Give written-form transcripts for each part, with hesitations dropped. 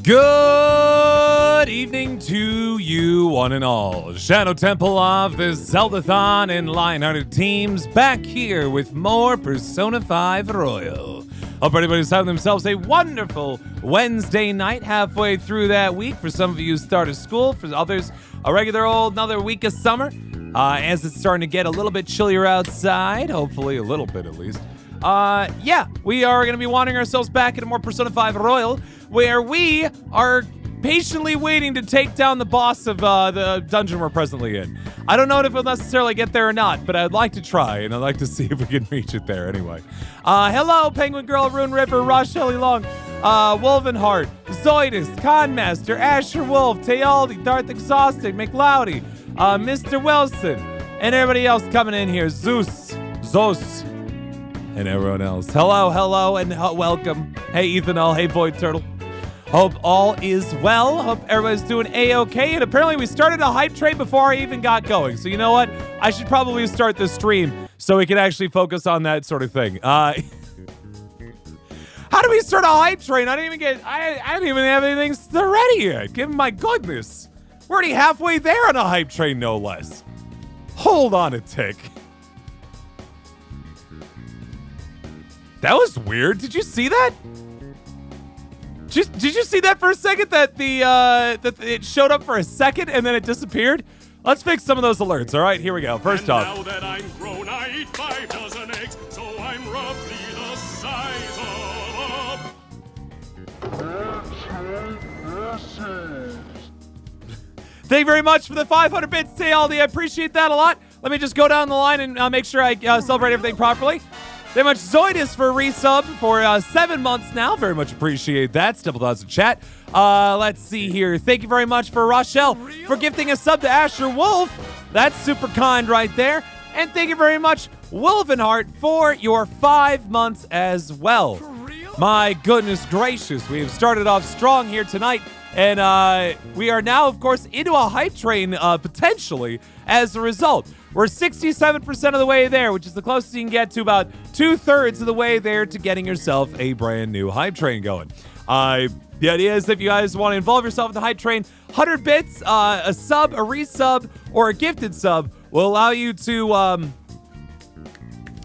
Good evening to you, one and all. Shadow Temple of the Zeldathon and Lionhearted teams back here with more Persona 5 Royal. Hope everybody's having themselves a wonderful Wednesday night halfway through that week. For some of you, start of school. For others, a regular old another week of summer. As it's starting to get a little bit chillier outside, hopefully a little bit at least. We are going to be wandering ourselves back into more Persona 5 Royal, where we are patiently waiting to take down the boss of the dungeon we're presently in. I don't know if we'll necessarily get there or not, but I'd like to try, and I'd like to see if we can reach it there anyway. Hello, Penguin Girl, Rune River, Rosh Shelley Long, Wolvenheart, Zoidus, Conmaster, Asher Wolf, Tealdi, Darth Exhausted, McLeody, Mr. Wilson, and everybody else coming in here, Zeus, Zos, and everyone else. Hello, and welcome. Hey, Ethanol. Hey, Void Turtle. Hope all is well. Hope everybody's doing A-okay. And apparently we started a hype train before I even got going. So you know what? I should probably start the stream so we can actually focus on that sort of thing. How do we start a hype train? I didn't even have anything ready yet. Give my goodness. We're already halfway there on a hype train, no less. Hold on a tick. That was weird. Did you see that? Did you see that for a second? That that it showed up for a second and then it disappeared? Let's fix some of those alerts. All right, here we go. First off. Now that I'm grown, I eat 5 dozen eggs, so I'm roughly the size of Thank you very much for the 500 bits, Tealdi. I appreciate that a lot. Let me just go down the line and make sure I celebrate everything properly. Very much Zoidus for resub for 7 months now. Very much appreciate that. Double dots in chat. Let's see here. Thank you very much for Rochelle for gifting a sub to Asher Wolf. That's super kind right there. And thank you very much, Wolvenheart, for your 5 months as well. My goodness gracious. We have started off strong here tonight. And we are now, of course, into a hype train, potentially, as a result. We're 67% of the way there, which is the closest you can get to about 2/3 of the way there to getting yourself a brand new hype train going. The idea is if you guys want to involve yourself in the hype train, 100 bits, a sub, a resub, or a gifted sub will allow you to,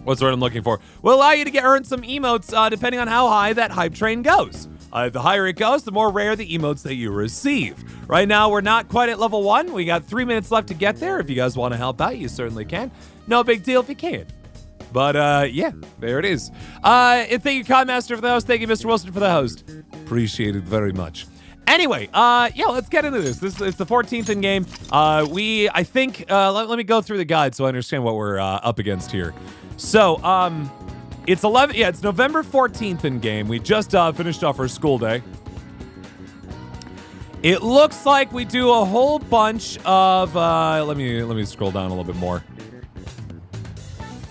what's the word I'm looking for? Will allow you to earn some emotes, depending on how high that hype train goes. The higher it goes, the more rare the emotes that you receive. Right now, we're not quite at level 1. We got 3 minutes left to get there. If you guys want to help out, you certainly can. No big deal if you can. But, yeah, there it is. And thank you, Conmaster, for the host. Thank you, Mr. Wilson, for the host. Appreciate it very much. Anyway, let's get into this. It's the 14th in game. Let me go through the guide so I understand what we're up against here. So, it's November 14th in game. We just finished off our school day. It looks like we do a whole bunch of let me scroll down a little bit more.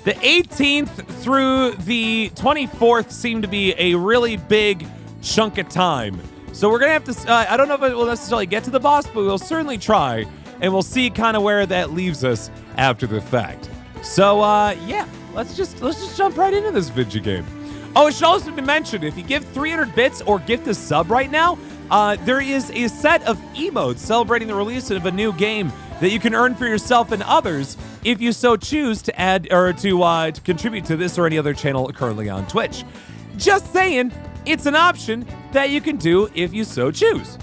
The 18th through the 24th seem to be a really big chunk of time. So we're gonna have to I don't know if it will necessarily get to the boss, but we'll certainly try, and we'll see kind of where that leaves us after the fact. So Let's just jump right into this video game. Oh, it should also be mentioned, if you give 300 bits or gift a sub right now, there is a set of emotes celebrating the release of a new game that you can earn for yourself and others if you so choose to add or to contribute to this or any other channel currently on Twitch. Just saying, it's an option that you can do if you so choose.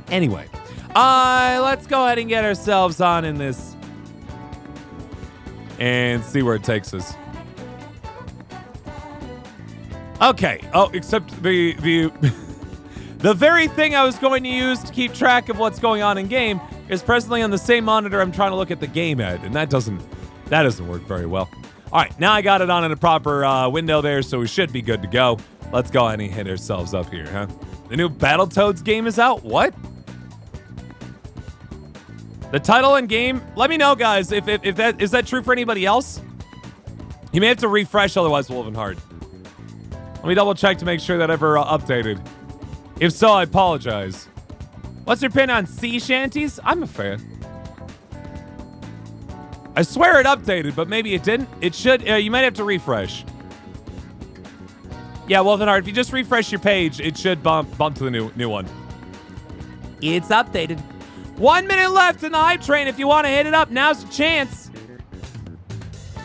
Anyway, let's go ahead and get ourselves on in this and see where it takes us. Okay. Oh, except the the very thing I was going to use to keep track of what's going on in game is presently on the same monitor I'm trying to look at the game at, and that doesn't work very well. All right, now I got it on in a proper window there, so we should be good to go. Let's go ahead and hit ourselves up here, huh? The new Battletoads game is out. What? The title and game, let me know, guys, if that is that true for anybody else? You may have to refresh, otherwise Wolvenheart. Let me double check to make sure that ever updated. If so, I apologize. What's your pin on sea shanties? I'm a fan. I swear it updated, but maybe it didn't. It should. You might have to refresh. Yeah, Wolfenheart, if you just refresh your page, it should bump to the new one. It's updated. 1 minute left in the hype train. If you want to hit it up, now's the chance.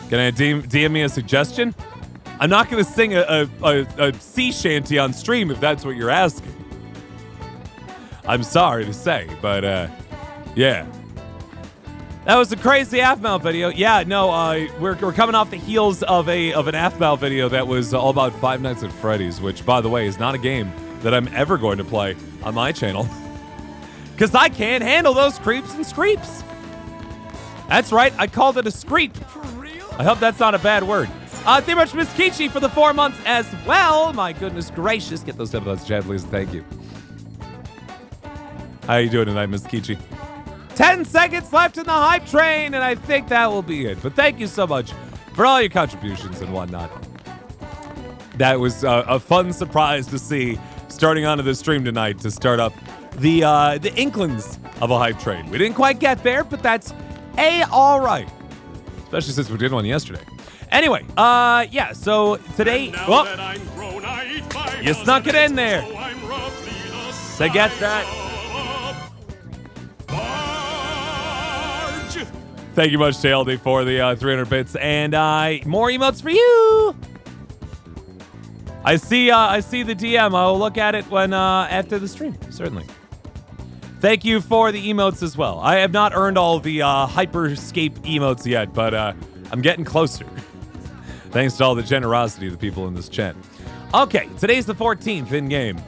Gonna DM me a suggestion? I'm not gonna sing a sea shanty on stream if that's what you're asking. I'm sorry to say, but yeah. That was a crazy Aphmau video. Yeah, no, we're coming off the heels of an Aphmau video that was all about Five Nights at Freddy's, which, by the way, is not a game that I'm ever going to play on my channel. Because I can't handle those creeps and screeps. That's right, I called it a screep. For real? I hope that's not a bad word. Thank you much, Miss Kichi, for the 4 months as well. My goodness gracious. Get those $10 chat, please. Thank you. How you doing tonight, Miss Kichi? 10 seconds left in the hype train, and I think that will be it. But thank you so much for all your contributions and whatnot. That was a fun surprise to see starting onto the stream tonight to start up the inklings of a hype train. We didn't quite get there, but that's all right. Especially since we did one yesterday. Anyway, yeah, so today... Well, you snuck it in there. So get that. Thank you much, TLD, for the 300 bits, and more emotes for you. I see the DM. I'll look at it when after the stream, certainly. Thank you for the emotes as well. I have not earned all the Hyperscape emotes yet, but I'm getting closer. Thanks to all the generosity of the people in this chat. Okay, today's the 14th in game.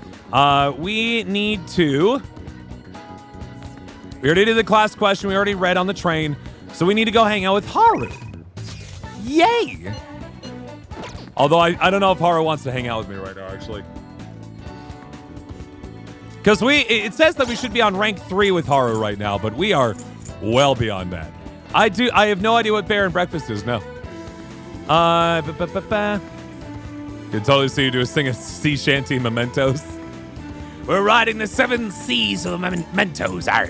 We need to. We already did the class question. We already read on the train. So we need to go hang out with Haru. Yay! Although I don't know if Haru wants to hang out with me right now, actually. Because it says that we should be on rank 3 with Haru right now, but we are well beyond that. I have no idea what bear and breakfast is, no. Can totally see you sing a sea shanty mementos. We're riding the 7 seas of mementos. Arr.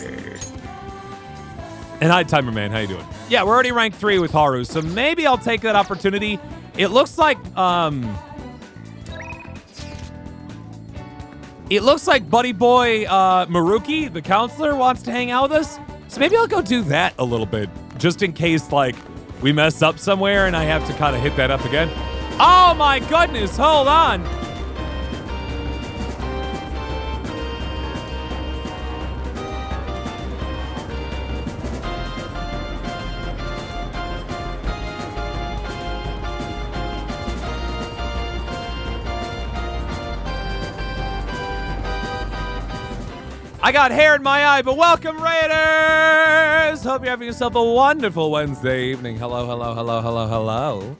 And hi, Timer Man, how you doing? Yeah, we're already ranked 3 with Haru, so maybe I'll take that opportunity. It looks like Buddy Boy Maruki, the counselor, wants to hang out with us. So maybe I'll go do that a little bit, just in case like we mess up somewhere and I have to kind of hit that up again. Oh my goodness, hold on. I got hair in my eye, but welcome, Raiders! Hope you're having yourself a wonderful Wednesday evening. Hello, hello, hello, hello, hello.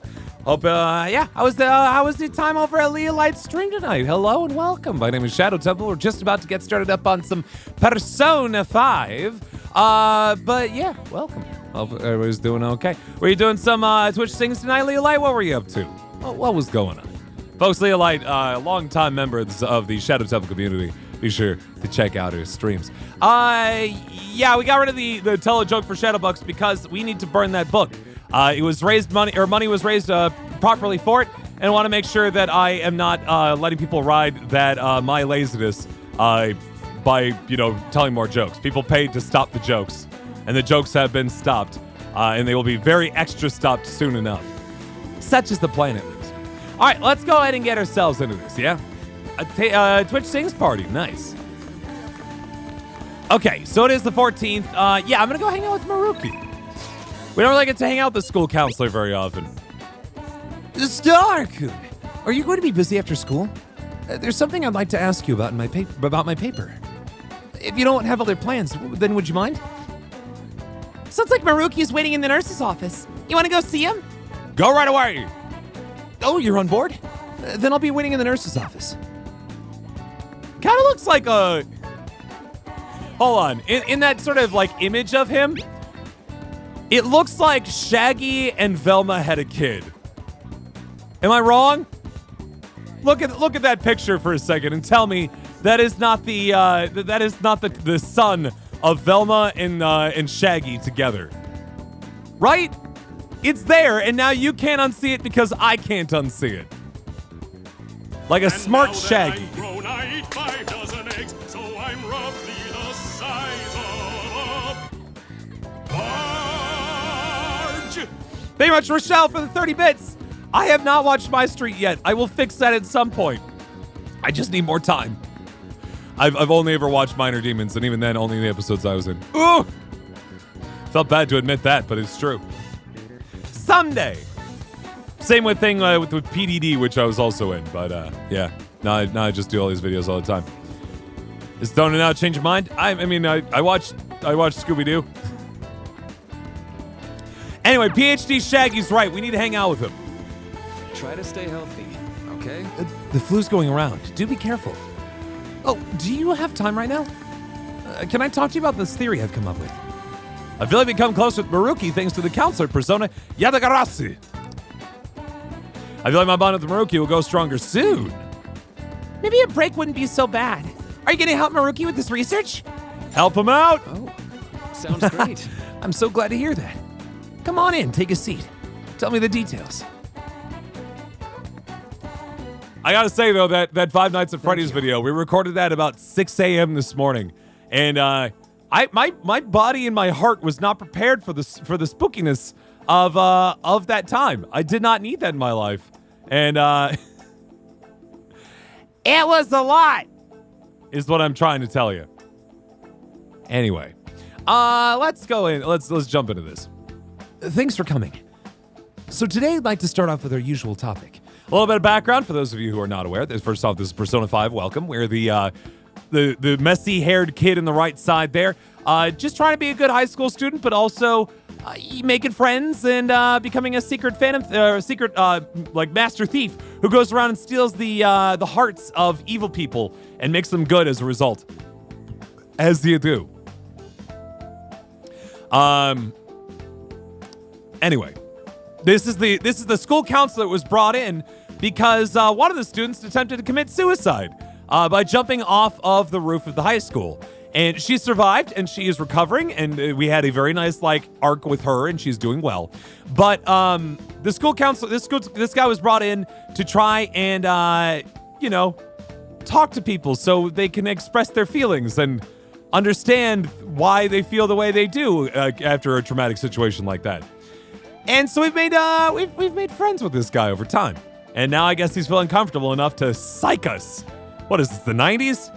Hope, yeah, how was the time over at Leah Light's stream tonight? Hello and welcome. My name is Shadow Temple. We're just about to get started up on some Persona 5. But yeah, welcome. Hope everybody's doing okay. Were you doing some Twitch things tonight, Leah Light? What were you up to? What was going on? Folks, Leah Light, longtime member of the Shadow Temple community. Be sure to check out her streams. Yeah, we got rid of the tell a joke for Shadowbucks because we need to burn that book. It was raised money was raised properly for it, and I want to make sure that I am not letting people ride that my laziness by telling more jokes. People paid to stop the jokes, and the jokes have been stopped, and they will be very extra stopped soon enough. Such is the plan, at least. All right, let's go ahead and get ourselves into this. Yeah. Twitch Sings Party. Nice. Okay, so it is the 14th. Yeah, I'm going to go hang out with Maruki. We don't really get to hang out with the school counselor very often. Stark! Are you going to be busy after school? There's something I'd like to ask you about my paper. If you don't have other plans, then would you mind? Sounds like Maruki is waiting in the nurse's office. You want to go see him? Go right away! Oh, you're on board? Then I'll be waiting in the nurse's office. Kind of looks like a... Hold on. In that sort of like image of him, it looks like Shaggy and Velma had a kid. Am I wrong? Look at that picture for a second and tell me that is not the son of Velma and Shaggy together. Right? It's there, and now you can't unsee it because I can't unsee it. Like a And smart now that Shaggy. I'm grown, I eat 5 dozen eggs, so I'm roughly the size of a barge. Thank you much, Rochelle, for the 30 bits. I have not watched My Street yet. I will fix that at some point. I just need more time. I've only ever watched Minor Demons, and even then, only the episodes I was in. Ooh! Felt bad to admit that, but it's true. Someday. Same with with PDD, which I was also in, but yeah. Now I just do all these videos all the time. Is Dona now change your mind? I watched Scooby-Doo. Anyway, PhD Shaggy's right. We need to hang out with him. Try to stay healthy, okay? The flu's going around. Do be careful. Oh, do you have time right now? Can I talk to you about this theory I've come up with? I feel like we've become close with Maruki thanks to the counselor persona Yadagarasi. I feel like my bond with Maruki will go stronger soon. Maybe a break wouldn't be so bad. Are you going to help Maruki with this research? Help him out. Oh, sounds great. I'm so glad to hear that. Come on in, take a seat. Tell me the details. I gotta say though, that Five Nights at Freddy's video, we recorded that about 6 a.m. this morning, and my body and my heart was not prepared for the spookiness of that time. I did not need that in my life, and it was a lot, is what I'm trying to tell you. Anyway, let's go in. Let's jump into this. Thanks for coming. So today I'd like to start off with our usual topic. A little bit of background for those of you who are not aware. First off, this is Persona 5 Welcome. We're the messy-haired kid in the right side there. Just trying to be a good high school student, but also making friends and becoming a secret master thief who goes around and steals the hearts of evil people and makes them good as a result. As you do. Anyway. This is the school counselor that was brought in because one of the students attempted to commit suicide by jumping off of the roof of the high school. And she survived, and she is recovering, and we had a very nice, arc with her, and she's doing well. But the school counselor, this guy was brought in to try and, talk to people so they can express their feelings and understand why they feel the way they do after a traumatic situation like that. And so we've made friends with this guy over time. And now I guess he's feeling comfortable enough to psych us. What is this, the 90s?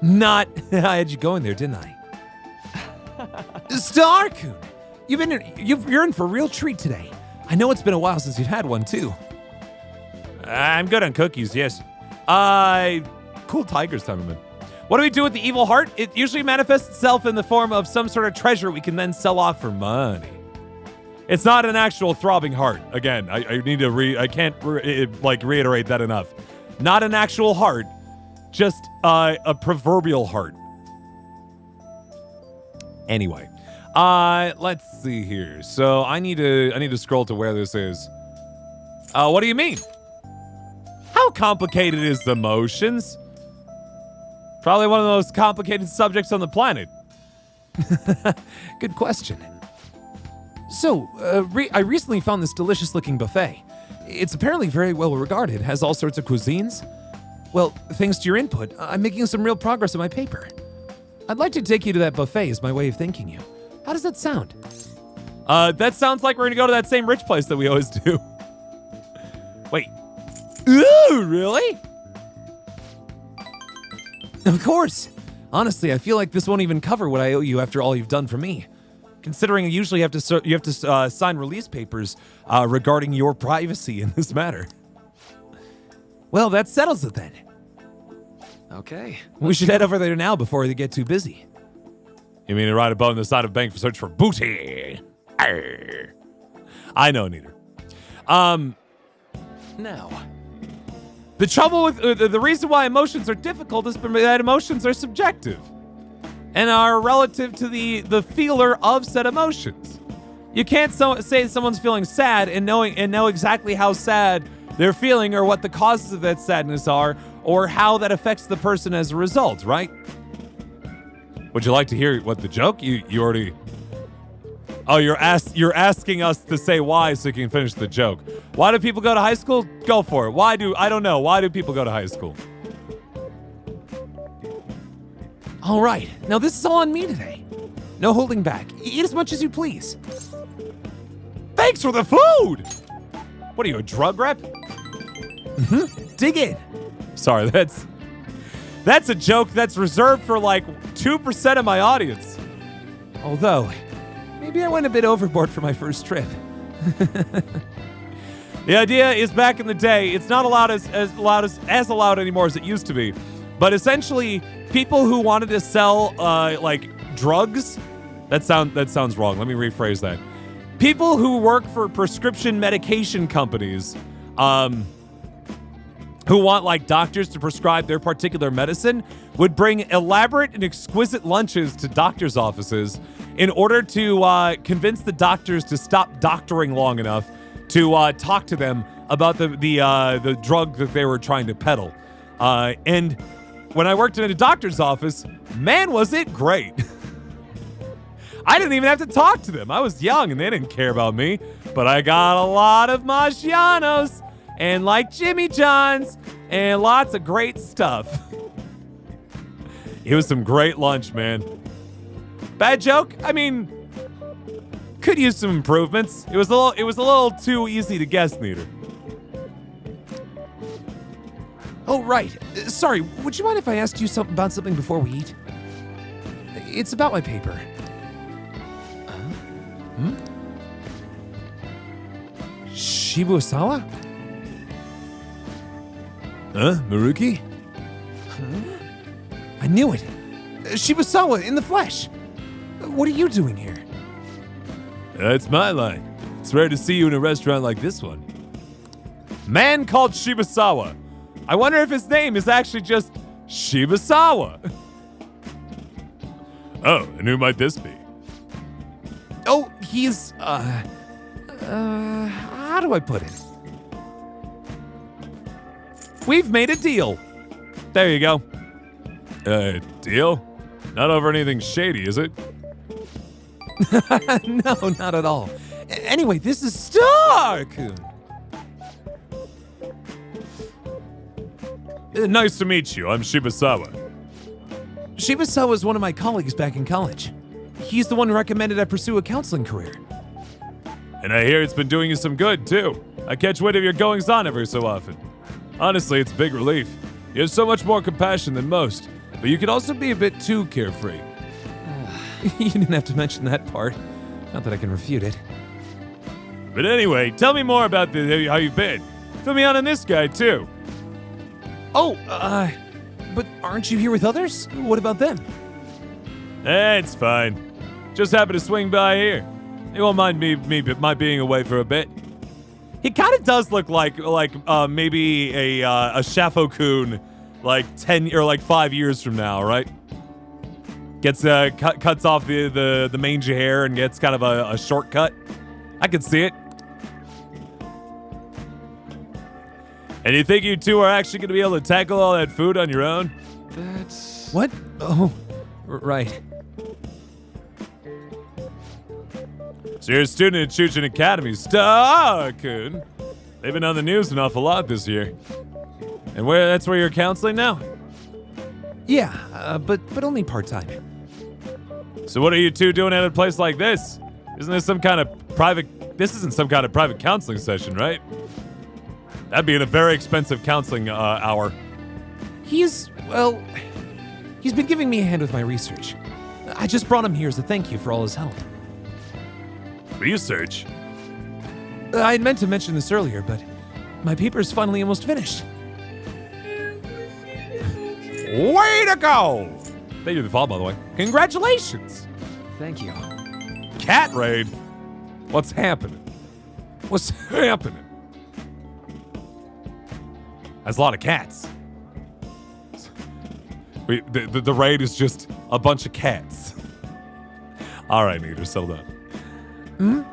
Not. I had you going there, didn't I? Star-kun, you're in for a real treat today. I know it's been a while since you've had one, too. I'm good on cookies, yes. Cool tigers, Timmerman. What do we do with the evil heart? It usually manifests itself in the form of some sort of treasure we can then sell off for money. It's not an actual throbbing heart. Again, I need to I can't reiterate that enough. Not an actual heart, just a proverbial heart. Anyway, let's see here. So I need to scroll to where this is. What do you mean? How complicated is the motions? Probably one of the most complicated subjects on the planet. Good question. So, I recently found this delicious-looking buffet. It's apparently very well regarded, has all sorts of cuisines. Well, thanks to your input, I'm making some real progress on my paper. I'd like to take you to that buffet as my way of thanking you. How does that sound? That sounds like we're gonna go to that same rich place that we always do. Wait. Ooh, really? Of course. Honestly, I feel like this won't even cover what I owe you after all you've done for me. Considering you usually have to sign release papers regarding your privacy in this matter. Well, that settles it then. Okay. We should head over there now before they get too busy. You mean to ride a boat on the side of a bank for search for booty? Arr. I know, neither. Now. The trouble with the reason why emotions are difficult is that emotions are subjective and are relative to the feeler of said emotions. You can't say someone's feeling sad and know exactly how sad they're feeling or what the causes of that sadness are or how that affects the person as a result, right? Would you like to hear what the joke? You already. Oh, you're asking us to say why so you can finish the joke. Why do people go to high school? Go for it. I don't know. Why do people go to high school? All right. Now this is all on me today. No holding back. Eat as much as you please. Thanks for the food! What are you, a drug rep? Dig in. Sorry, that's a joke that's reserved for like 2% of my audience. Although, maybe I went a bit overboard for my first trip. The idea is back in the day, it's not allowed as allowed anymore as it used to be. But essentially, people who wanted to sell like drugs, that sounds wrong. Let me rephrase that. People who work for prescription medication companies, who want like doctors to prescribe their particular medicine, would bring elaborate and exquisite lunches to doctors' offices in order to convince the doctors to stop doctoring long enough to talk to them about the drug that they were trying to peddle. And when I worked in a doctor's office, man, was it great. I didn't even have to talk to them. I was young and they didn't care about me, but I got a lot of Maggianos and like Jimmy John's and lots of great stuff. It was some great lunch, man. Bad joke? I mean, could use some improvements. It was a little too easy to guess, Neater. Oh, right. Sorry, would you mind if I asked you about something before we eat? It's about my paper. Shibusawa? Huh? Maruki? Huh? I knew it. Shibusawa in the flesh. What are you doing here? That's my line. It's rare to see you in a restaurant like this one. Man called Shibusawa. I wonder if his name is actually just Shibusawa. Oh, and who might this be? Oh, he's, how do I put it? We've made a deal. There you go. Deal? Not over anything shady, is it? No, not at all. Anyway, this is Star-kun. Nice to meet you. I'm Shibusawa. Shibusawa is one of my colleagues back in college. He's the one who recommended I pursue a counseling career. And I hear it's been doing you some good, too. I catch wind of your goings-on every so often. Honestly, it's a big relief. You have so much more compassion than most, but you can also be a bit too carefree. You didn't have to mention that part. Not that I can refute it. But anyway, tell me more about how you've been. Fill me out on this guy, too. Oh, but aren't you here with others? What about them? It's fine. Just happened to swing by here. You won't mind my being away for a bit. He kind of does look like maybe a Shafo-kun, like 10 or like 5 years from now, right? Gets cuts off the mangy hair and gets kind of a shortcut. I can see it. And you think you two are actually going to be able to tackle all that food on your own? That's... What? Oh, right. So you're a student at Chujin Academy, Star-kun. They've been on the news an awful lot this year. And that's where you're counseling now? Yeah, but only part-time. So what are you two doing at a place like this? Isn't this some kind of private... This isn't some kind of private counseling session, right? That'd be a very expensive counseling hour. He's been giving me a hand with my research. I just brought him here as a thank you for all his help. Research? I had meant to mention this earlier, but my paper's finally almost finished. Way to go! Thank you for the follow, by the way. Congratulations! Thank you. Cat raid? What's happening? What's happening? That's a lot of cats. The raid is just a bunch of cats. All right, Neater, settle down.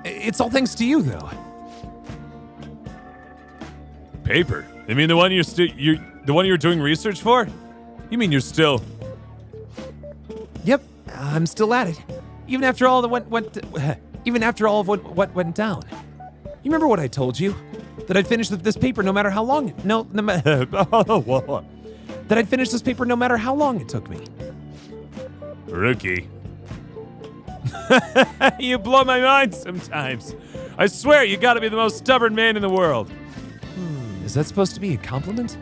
It's all thanks to you, though. Paper? You mean the one you're doing research for? You mean you're still? Yep, I'm still at it. Even after all of what went down. You remember what I told you? That I'd finish this paper no matter how long. That I'd finish this paper no matter how long it took me. Rookie. You blow my mind sometimes. I swear you gotta be the most stubborn man in the world. Is that supposed to be a compliment?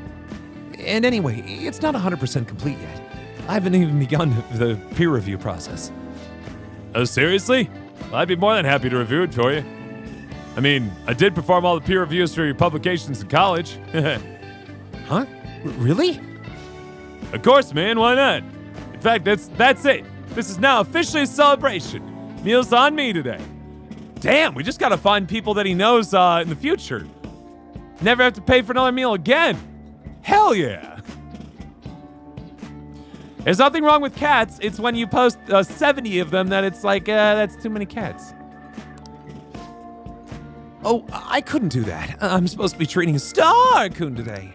And anyway, it's not 100% complete yet. I haven't even begun the peer review process. Oh, seriously? Well, I'd be more than happy to review it for you. I mean, I did perform all the peer reviews for your publications in college. Huh? Really? Of course, man, why not? In fact, that's it. This is now officially a celebration. Meal's on me today. Damn, we just gotta find people that he knows in the future. Never have to pay for another meal again. Hell yeah. There's nothing wrong with cats. It's when you post 70 of them that it's like, that's too many cats. Oh, I couldn't do that. I'm supposed to be treating Star-kun today.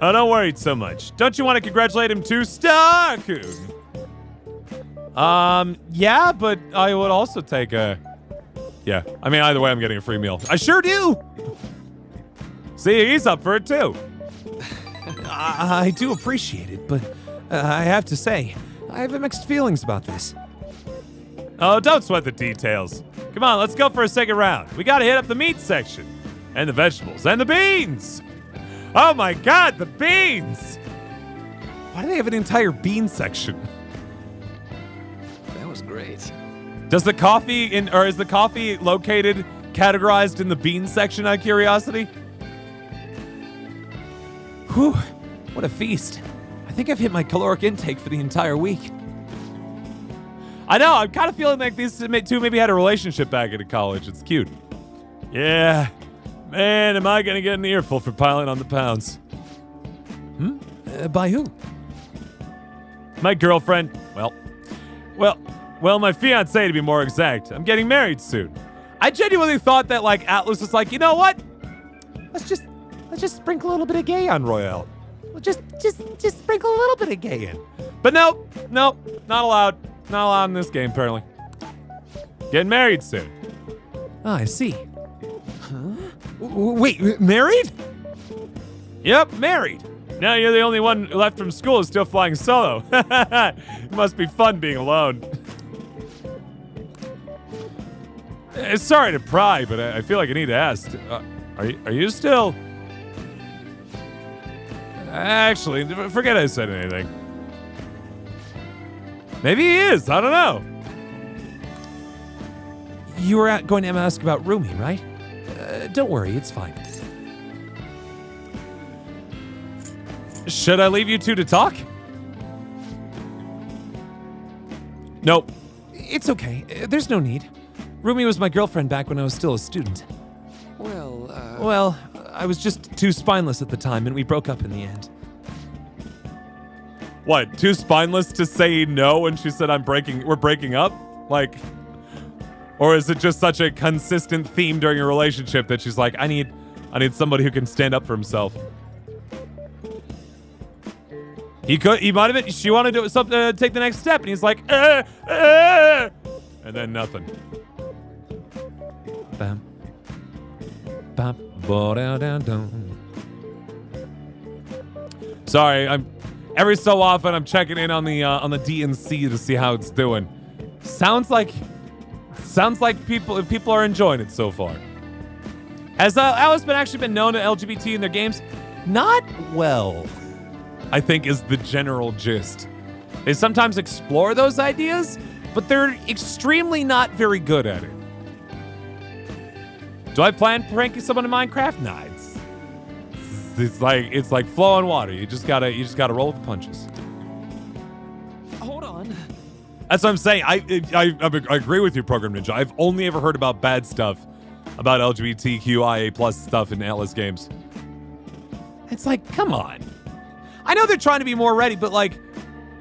Oh, don't worry so much. Don't you want to congratulate him too, Star-kun? Yeah, but I would also take a... Yeah, I mean, either way, I'm getting a free meal. I sure do. See, he's up for it too. I do appreciate it, but I have to say, I have mixed feelings about this. Oh, don't sweat the details. Come on, let's go for a second round. We gotta hit up the meat section. And the vegetables. And the beans! Oh my god, the beans! Why do they have an entire bean section? That was great. Does the coffee is the coffee located, categorized in the bean section out of curiosity? Whew, what a feast. I think I've hit my caloric intake for the entire week. I know, I'm kind of feeling like these two maybe had a relationship back in college. It's cute. Yeah. Man, am I gonna get an earful for piling on the pounds. By who? My girlfriend, well, my fiancée to be more exact. I'm getting married soon. I genuinely thought that like Atlas was like, you know what? Let's just sprinkle a little bit of gay on Royale. We'll just sprinkle a little bit of gay in. But nope, not allowed. Not allowed in this game, apparently. Getting married soon. Oh, I see. Huh? Wait, married? Yep, married. Now you're the only one left from school who's still flying solo. It must be fun being alone. Sorry to pry, but I feel like I need to ask. Are you still... Actually, forget I said anything. Maybe he is. I don't know. You were going to ask about Rumi, right? Don't worry, it's fine. Should I leave you two to talk? Nope. It's okay. There's no need. Rumi was my girlfriend back when I was still a student. Well, I was just too spineless at the time, and we broke up in the end. What, too spineless to say no when she said we're breaking up? Like, or is it just such a consistent theme during a relationship that she's like, I need somebody who can stand up for himself? He might have been, she wanted to do something to take the next step, and he's like, and then nothing. Bam. Bam. Ba-da-da-dum. Sorry, every so often I'm checking in on the DNC to see how it's doing. Sounds like people are enjoying it so far. Has Alice actually been known to LGBT in their games? Not well, I think is the general gist. They sometimes explore those ideas, but they're extremely not very good at it. Do I plan pranking someone in Minecraft? Nah, it's like flow on water. You just gotta roll with the punches. Hold on. That's what I'm saying. I agree with you, Program Ninja. I've only ever heard about bad stuff about LGBTQIA plus stuff in Atlas games. It's like, come on. I know they're trying to be more ready, but like,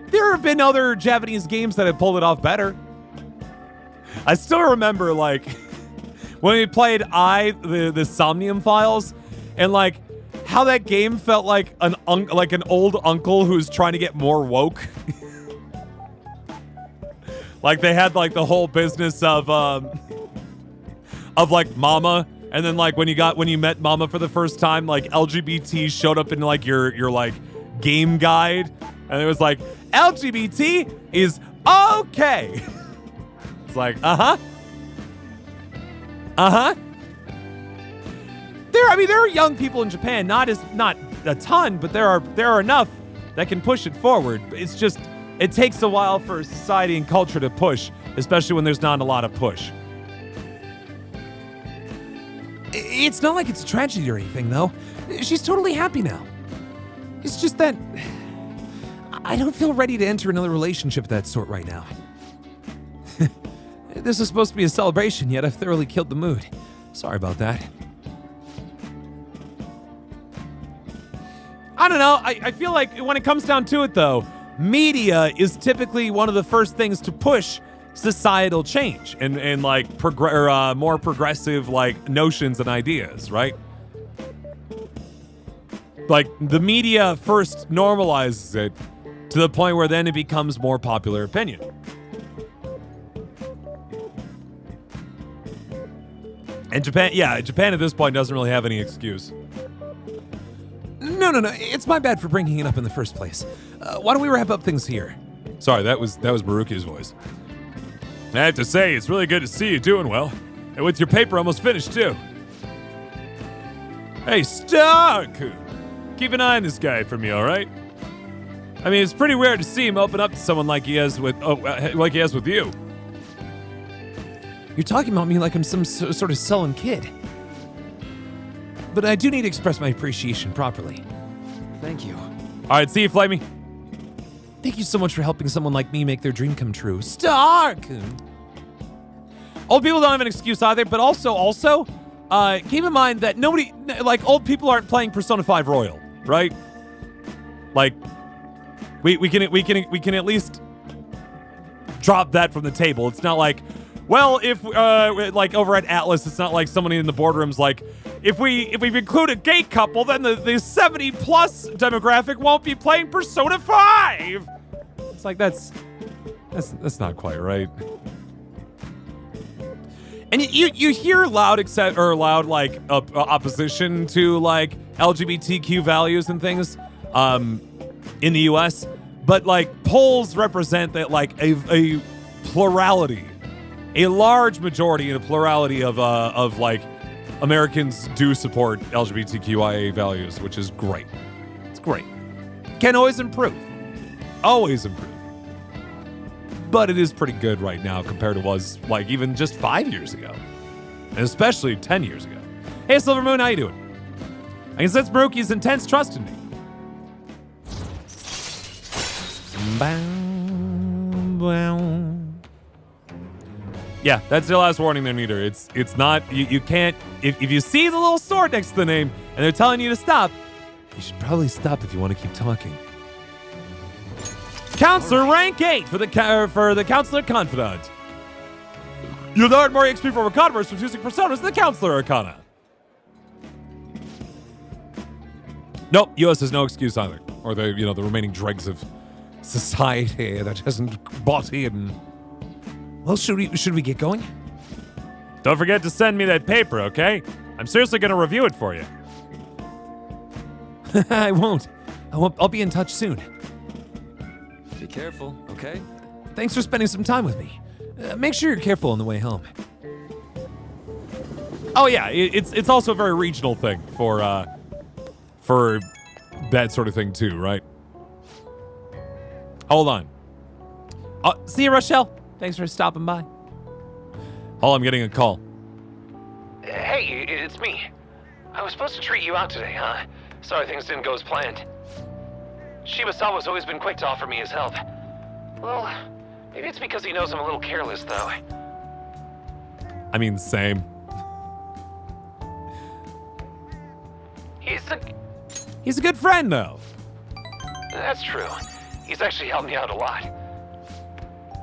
there have been other Japanese games that have pulled it off better. I still remember like when we played the Somnium Files, and like how that game felt like an old uncle who's trying to get more woke. Like they had like the whole business of like mama And then like when you met Mama for the first time, like LGBT showed up in like your like game guide, and it was like LGBT is okay. It's like uh-huh. There are young people in Japan, not a ton, but there are enough that can push it forward. It's just it takes a while for society and culture to push, especially when there's not a lot of push. It's not like it's a tragedy or anything, though. She's totally happy now. It's just that I don't feel ready to enter another relationship of that sort right now. This is supposed to be a celebration, yet I've thoroughly killed the mood. Sorry about that. I don't know. I feel like when it comes down to it, though, media is typically one of the first things to push societal change and like more progressive like notions and ideas, right? Like the media first normalizes it to the point where then it becomes more popular opinion. And Japan at this point doesn't really have any excuse. No. It's my bad for bringing it up in the first place. Why don't we wrap up things here? Sorry, that was Baruki's voice. I have to say, it's really good to see you doing well. And with your paper almost finished, too. Hey, Stark! Keep an eye on this guy for me, all right? I mean, it's pretty weird to see him open up to someone like he has with you. You're talking about me like I'm some sort of sullen kid. But I do need to express my appreciation properly. Thank you. All right, see you, Flamey. Thank you so much for helping someone like me make their dream come true. Stark! Old people don't have an excuse either, but also, keep in mind that old people aren't playing Persona 5 Royal, right? Like, we can at least drop that from the table. It's not like, well, if like over at Atlas, it's not like somebody in the boardroom's like, if we've included a gay couple, then the 70+ demographic won't be playing Persona 5. It's like that's not quite right. And you hear loud like opposition to like LGBTQ values and things in the U.S., but like polls represent that like a plurality, a large majority and a plurality of like Americans do support LGBTQIA values, which is great. It's great. Can always improve. Always improve. But it is pretty good right now compared to was like even just 5 years ago. And especially 10 years ago. Hey, Silvermoon, how you doing? I can sense Baruki's intense trust in me. Yeah, that's your last warning there, Neater. It's not, you can't, if you see the little sword next to the name and they're telling you to stop, you should probably stop if you want to keep talking. Counselor rank 8 for the Counselor Confidant. You learn more XP for Arcana versus reducing personas than the Counselor Arcana. Nope, US has no excuse either. Or the remaining dregs of society that hasn't bought in. Well, should we get going? Don't forget to send me that paper, okay? I'm seriously gonna review it for you. I won't. I'll be in touch soon. Be careful, okay? Thanks for spending some time with me. Make sure you're careful on the way home. Oh yeah, it's also a very regional thing for that sort of thing too, right? Hold on. See you, Rochelle. Thanks for stopping by. Oh, I'm getting a call. Hey, it's me. I was supposed to treat you out today, huh? Sorry things didn't go as planned. Shibasawa's always been quick to offer me his help. Well, maybe it's because he knows I'm a little careless, though. I mean, same. He's a good friend, though. That's true. He's actually helped me out a lot.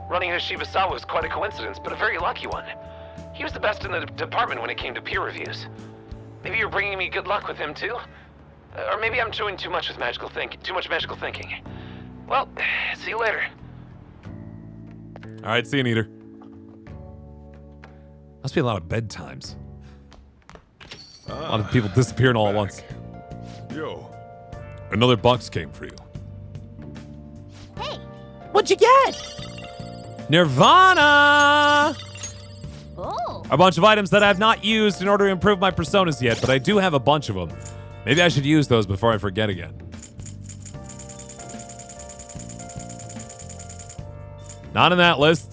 Running into Shibasawa was quite a coincidence, but a very lucky one. He was the best in the department when it came to peer reviews. Maybe you're bringing me good luck with him, too? Or maybe I'm doing too much magical thinking. Well, see you later. All right, see you, Neater. Must be a lot of bedtimes. A lot of people disappearing all at once. Yo. Another box came for you. Hey, What'd you get? Nirvana! oh, A bunch of items that I have not used in order to improve my personas yet, but I do have a bunch of them. Maybe I should use those before I forget again. Not in that list.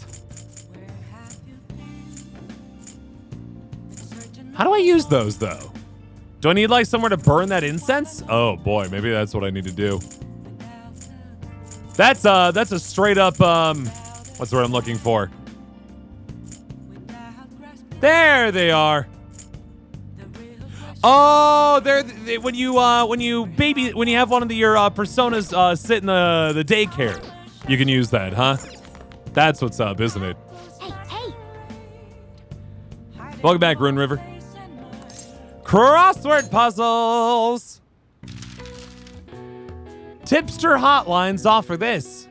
How do I use those, though? Do I need, like, somewhere to burn that incense? Oh, boy, maybe that's what I need to do. That's a straight up, what's the word I'm looking for? There they are. Oh, when you have one of your personas sit in the daycare, you can use that, huh? That's what's up, isn't it? hey, Welcome back, Rune River. Crossword puzzles. Tipster hotlines offer this.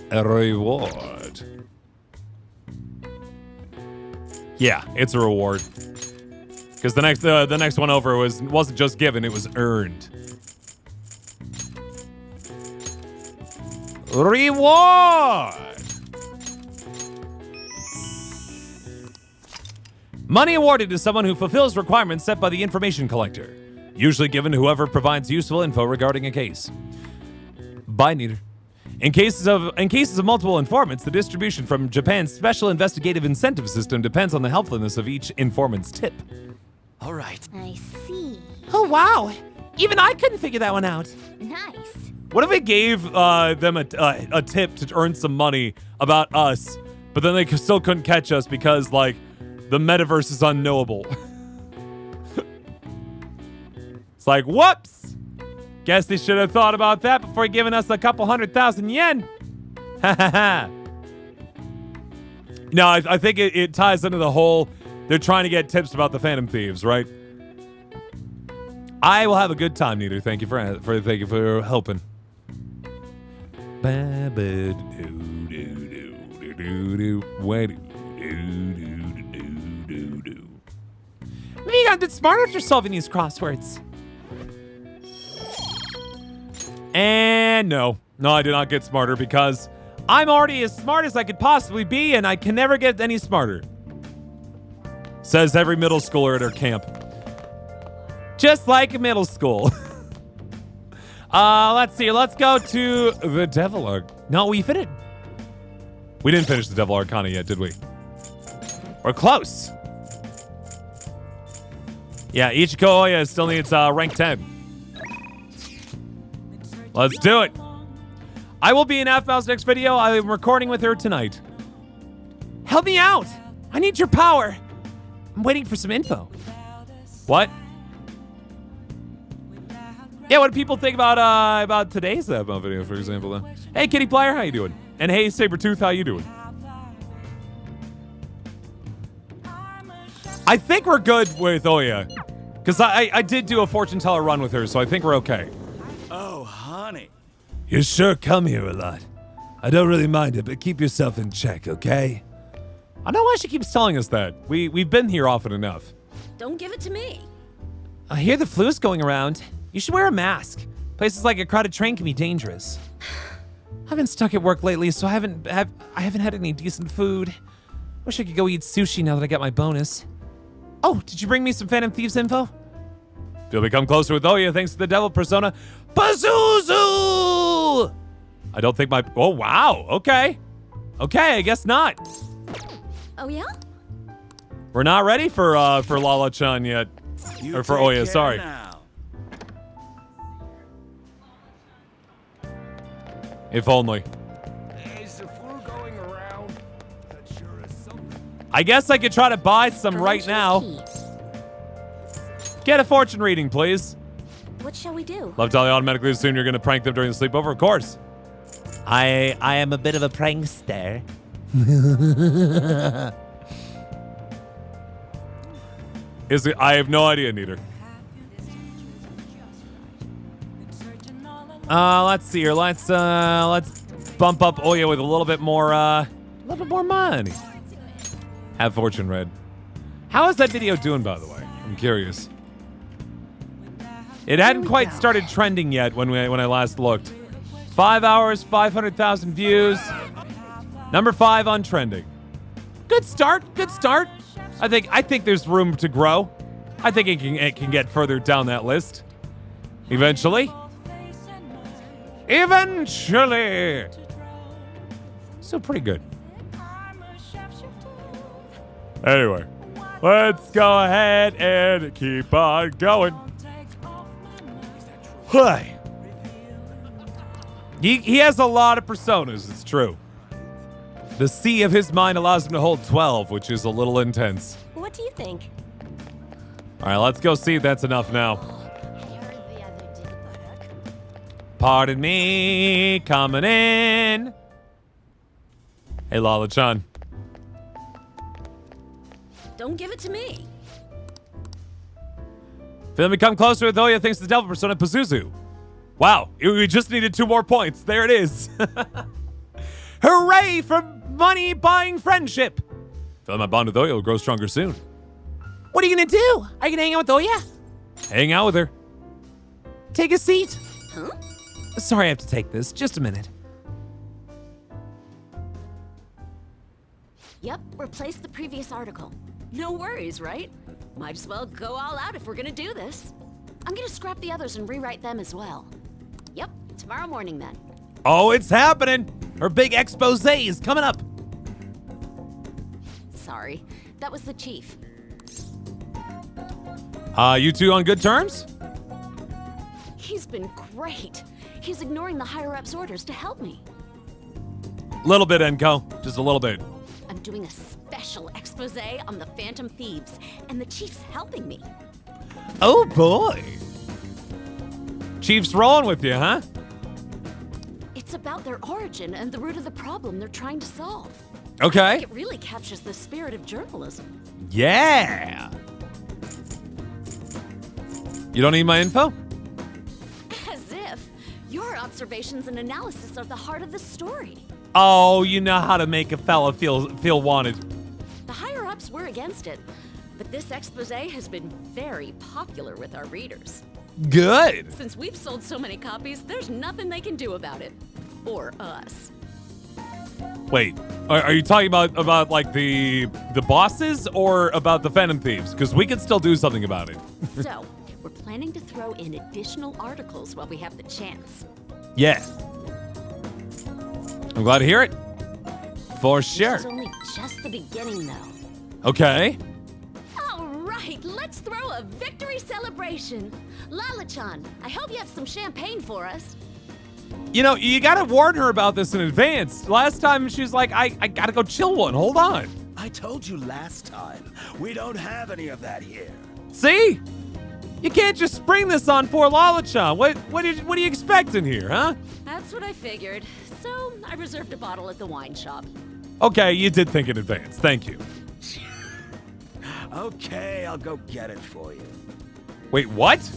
A reward. Yeah, it's a reward. Because the next one over wasn't just given, it was earned. Reward. Money awarded to someone who fulfills requirements set by the information collector, usually given to whoever provides useful info regarding a case. Bye, Neater. In cases of multiple informants, the distribution from Japan's special investigative incentive system depends on the helpfulness of each informant's tip. All right. I see. Oh, wow. Even I couldn't figure that one out. Nice. What if we gave them a tip to earn some money about us, but then they still couldn't catch us because, like, the metaverse is unknowable? It's like, whoops! Guess they should have thought about that before giving us a couple 100,000 yen. Ha ha ha. No, I think it ties into the whole, they're trying to get tips about the Phantom Thieves, right? I will have a good time, Neater. Thank you for helping. Maybe you got a bit smarter after solving these crosswords. And no, I did not get smarter because I'm already as smart as I could possibly be, and I can never get any smarter. Says every middle schooler at our camp. Just like middle school. Let's see. Let's go to the Devil Arc. No, we finished. We didn't finish the Devil Arcana yet, did we? We're close. Yeah, Ichiko Oya still needs rank 10. Let's do it. I will be in Aphmau's next video. I am recording with her tonight. Help me out. I need your power. I'm waiting for some info. What? Yeah, what do people think about today's Aphmau video, for example, though? Hey, Kitty Plier, how you doing? And hey, Sabretooth, how you doing? I think we're good with Oya. Because I did do a fortune teller run with her, so I think we're okay. Oh, honey. You sure come here a lot. I don't really mind it, but keep yourself in check, okay? I know why she keeps telling us that. We've been here often enough. Don't give it to me. I hear the flu's going around. You should wear a mask. Places like a crowded train can be dangerous. I've been stuck at work lately, so I haven't had any decent food. Wish I could go eat sushi now that I got my bonus. Oh, did you bring me some Phantom Thieves info? You'll become closer with Oya thanks to the devil persona. Pazuzu! I don't think my... Oh, wow. Okay. Okay, I guess not. Oh, yeah? We're not ready for Lala-chan yet. You Or for take Oya, care sorry. now. If only. Is the flu going around? That sure is something. I guess I could try to buy some right now. Get a fortune reading, please. What shall we do? Love Dolly automatically assume you're going to prank them during the sleepover, of course. I am a bit of a prankster. I have no idea, neither. Let's see here. Let's bump up Oya with a little bit more money. Have fortune read. How is that video doing, by the way? I'm curious. It hadn't quite started trending yet when I last looked. 5 hours, 500,000 views. Number 5 on trending. Good start. Good start. I think there's room to grow. I think it can get further down that list. Eventually. Eventually. So pretty good. Anyway, let's go ahead and keep on going. Hi. He has a lot of personas, it's true. The sea of his mind allows him to hold 12, which is a little intense. What do you think? All right, let's go see if that's enough now. I heard the other day, buttock. Pardon me, coming in. Hey, Lala-chan. Don't give it to me. Feeling me come closer with Oya thanks to the Devil Persona Pazuzu. Wow, we just needed 2 more points. There it is. Hooray for money buying friendship. Feeling my bond with Oya will grow stronger soon. What are you gonna do? Are you gonna hang out with Oya? Hang out with her. Take a seat. Huh? Sorry, I have to take this. Just a minute. Yep, replace the previous article. No worries, right? Might as well go all out if we're gonna do this. I'm gonna scrap the others and rewrite them as well. Yep, tomorrow morning then. Oh, it's happening. Her big expose is coming up. Sorry, that was the chief. You two on good terms? He's been great. He's ignoring the higher-ups' orders to help me. Little bit, Enko. Just a little bit. I'm doing a special expose on the Phantom Thieves, and the chief's helping me. Oh, boy. Chief's rolling with you, huh? It's about their origin and the root of the problem they're trying to solve. Okay. It really captures the spirit of journalism. Yeah. You don't need my info? As if. Your observations and analysis are the heart of the story. Oh, you know how to make a fella feel wanted. The higher-ups were against it, but this expose has been very popular with our readers. Good. Since we've sold so many copies, there's nothing they can do about it. Or us. Wait, are you talking about like the bosses or about the Phantom Thieves? Because we can still do something about it. So, we're planning to throw in additional articles while we have the chance. Yeah. I'm glad to hear it. For sure. This is only just the beginning, though. Okay. All right, let's throw a victory celebration. Lala-chan, I hope you have some champagne for us. You know, you gotta warn her about this in advance. Last time she was like, I gotta go chill one. Hold on. I told you last time, we don't have any of that here. See? You can't just spring this on poor Lala-chan. What are you expecting here, huh? That's what I figured. So, I reserved a bottle at the wine shop. Okay, you did think in advance. Thank you. Okay, I'll go get it for you. Wait, what?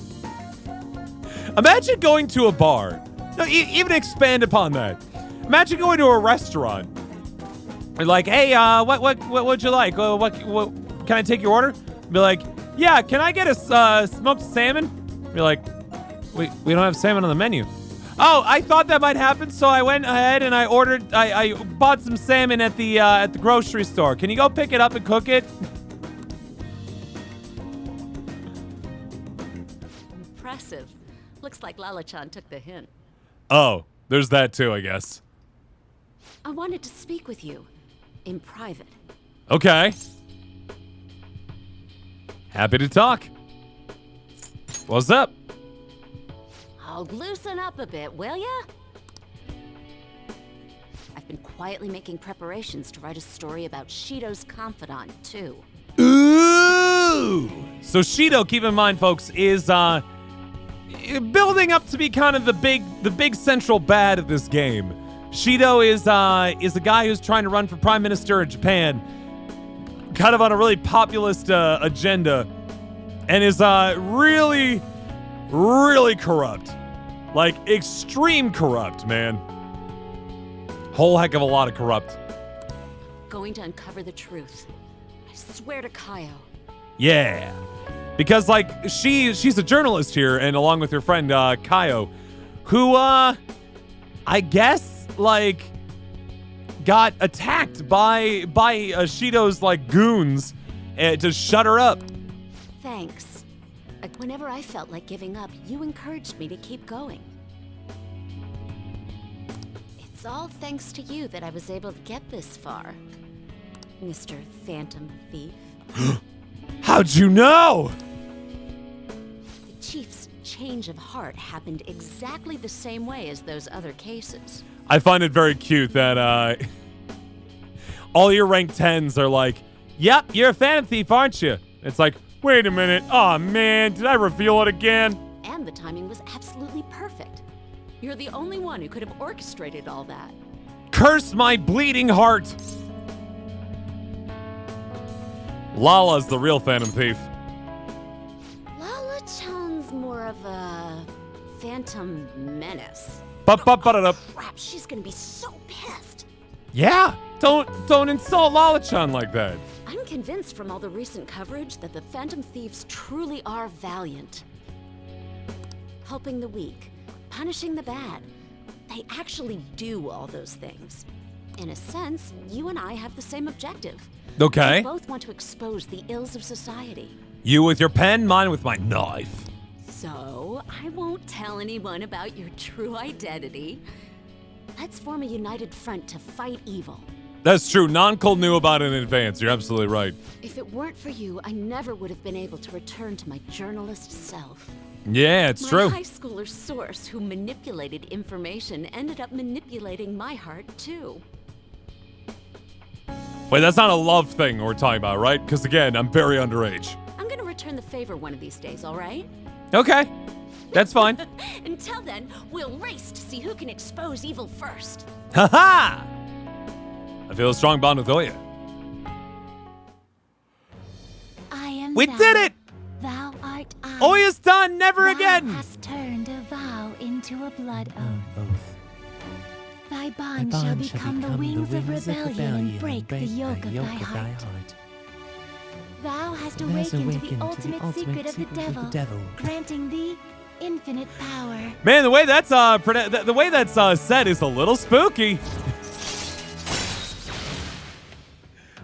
Imagine going to a bar. No, even expand upon that. Imagine going to a restaurant. You're like, hey, what would you like? What can I take your order? Be like, yeah, can I get a smoked salmon? Be like, we don't have salmon on the menu. Oh, I thought that might happen, so I went ahead and I bought some salmon at the grocery store. Can you go pick it up and cook it? Impressive. Looks like Lala-chan took the hint. Oh, there's that too, I guess. I wanted to speak with you. In private. Okay. Happy to talk. What's up? I'll loosen up a bit, will ya? I've been quietly making preparations to write a story about Shido's confidant, too. Ooh! So Shido, keep in mind, folks, is building up to be kind of the big central bad of this game. Shido is a guy who's trying to run for prime minister of Japan, kind of on a really populist agenda, and is really corrupt, like extreme corrupt, man. Whole heck of a lot of corrupt. Going to uncover the truth. I swear to Kaio. Yeah. Because, like, she's a journalist here, and along with her friend, Kaio, who, I guess, like, got attacked by Shido's, like, goons to shut her up. Thanks. Whenever I felt like giving up, you encouraged me to keep going. It's all thanks to you that I was able to get this far, Mr. Phantom Thief. How'd you know? The Chief's change of heart happened exactly the same way as those other cases. I find it very cute that all your rank 10s are like, yep, you're a Phantom Thief, aren't you? It's like, wait a minute. Oh, man, did I reveal it again? And the timing was absolutely perfect. You're the only one who could have orchestrated all that. Curse my bleeding heart. Lala's the real Phantom Thief. Lala-chan's more of a phantom menace. Ba-ba-ba-da-da. Crap, she's gonna be so pissed. Yeah, don't insult Lala-chan like that. I'm convinced from all the recent coverage that the Phantom Thieves truly are valiant. Helping the weak, punishing the bad. They actually do all those things. In a sense, you and I have the same objective. Okay. We both want to expose the ills of society. You with your pen, mine with my knife. So, I won't tell anyone about your true identity. Let's form a united front to fight evil. That's true. Non-Cole knew about it in advance. You're absolutely right. If it weren't for you, I never would have been able to return to my journalist self. Yeah, it's true. My high schooler source who manipulated information ended up manipulating my heart too. Wait, that's not a love thing we're talking about, right? Because again, I'm very underage. I'm gonna return the favor one of these days, all right? Okay, that's fine. Until then, we'll race to see who can expose evil first. Ha-ha! I feel a strong bond with Oya. I am We thou, did it! Thou art I. Oya's done, never Thou again! hast turned a vow into a blood oath. Oath. Thy bond shall become the wings of rebellion and break the yoke of thy heart. Thou hast awakened to the ultimate secret of the devil, granting thee infinite power. Man, the way that's said is a little spooky.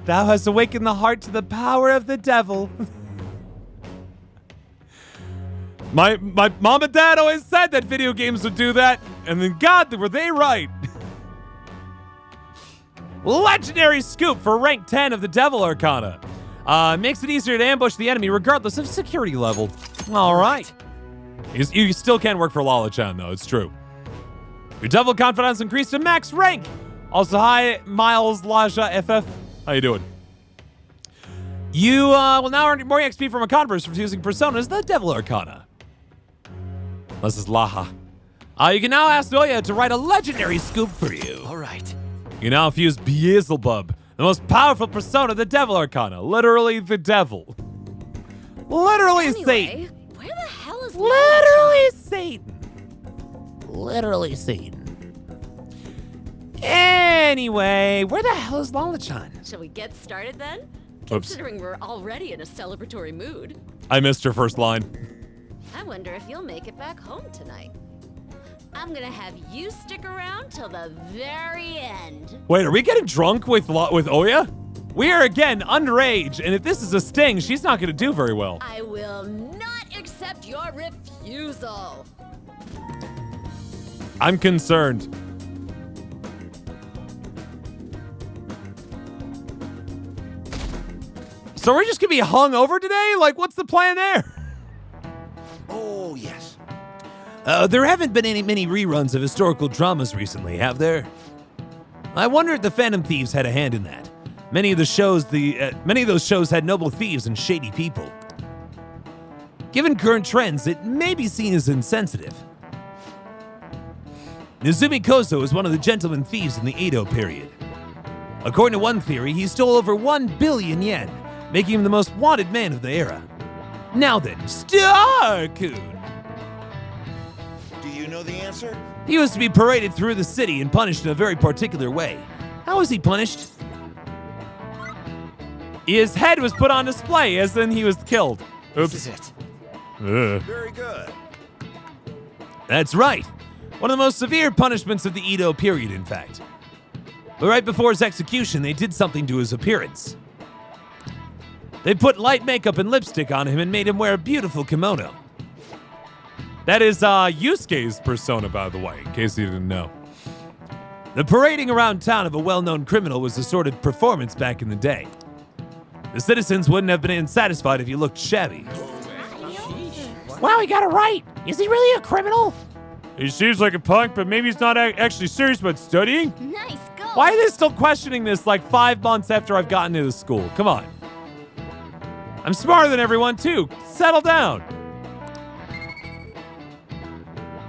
Thou hast awakened the heart to the power of the devil. My mom and dad always said that video games would do that, and then God, were they right. Legendary scoop for rank 10 of the Devil Arcana. Makes it easier to ambush the enemy regardless of security level. All right. You still can work for Lala-chan, though. It's true. Your Devil Confidence increased to max rank. Also, hi, Miles Laja FF. How you doing? You will now earn more XP from a converse for using personas the Devil Arcana. This is Laha. You can now ask Oya to write a legendary scoop for you. All right. You now fuse Beelzebub, the most powerful persona of the Devil Arcana. Literally the devil. Literally Anyway, Satan. where the hell is Literally Satan. Literally Satan. Anyway, where the hell is Lala-chan? Shall we get started then? Oops. Considering we're already in a celebratory mood. I missed her first line. I wonder if you'll make it back home tonight. I'm gonna have you stick around till the very end. Wait, are we getting drunk with Oya? We are again underage, and if this is a sting, she's not going to do very well. I will not accept your refusal. I'm concerned. So we're just going to be hung over today? Like, what's the plan there? Oh, yes. There haven't been many reruns of historical dramas recently, have there? I wonder if the Phantom Thieves had a hand in that. Many of those shows had noble thieves and shady people. Given current trends, it may be seen as insensitive. Nozumi Kozo is one of the gentleman thieves in the Edo period. According to one theory, he stole over 1 billion yen, making him the most wanted man of the era. Now then, Star-kun! Do you know the answer? He was to be paraded through the city and punished in a very particular way. How was he punished? His head was put on display, as in he was killed. Oops. This is it. Ugh. Very good. That's right. One of the most severe punishments of the Edo period, in fact. But right before his execution, they did something to his appearance. They put light makeup and lipstick on him and made him wear a beautiful kimono. That is Yusuke's persona, by the way, in case you didn't know. The parading around town of a well-known criminal was a sort of performance back in the day. The citizens wouldn't have been satisfied if he looked shabby. Wow, he got it right. Is he really a criminal? He seems like a punk, but maybe he's not actually serious about studying. Nice go. Why are they still questioning this like 5 months after I've gotten into school? Come on. I'm smarter than everyone, too. Settle down.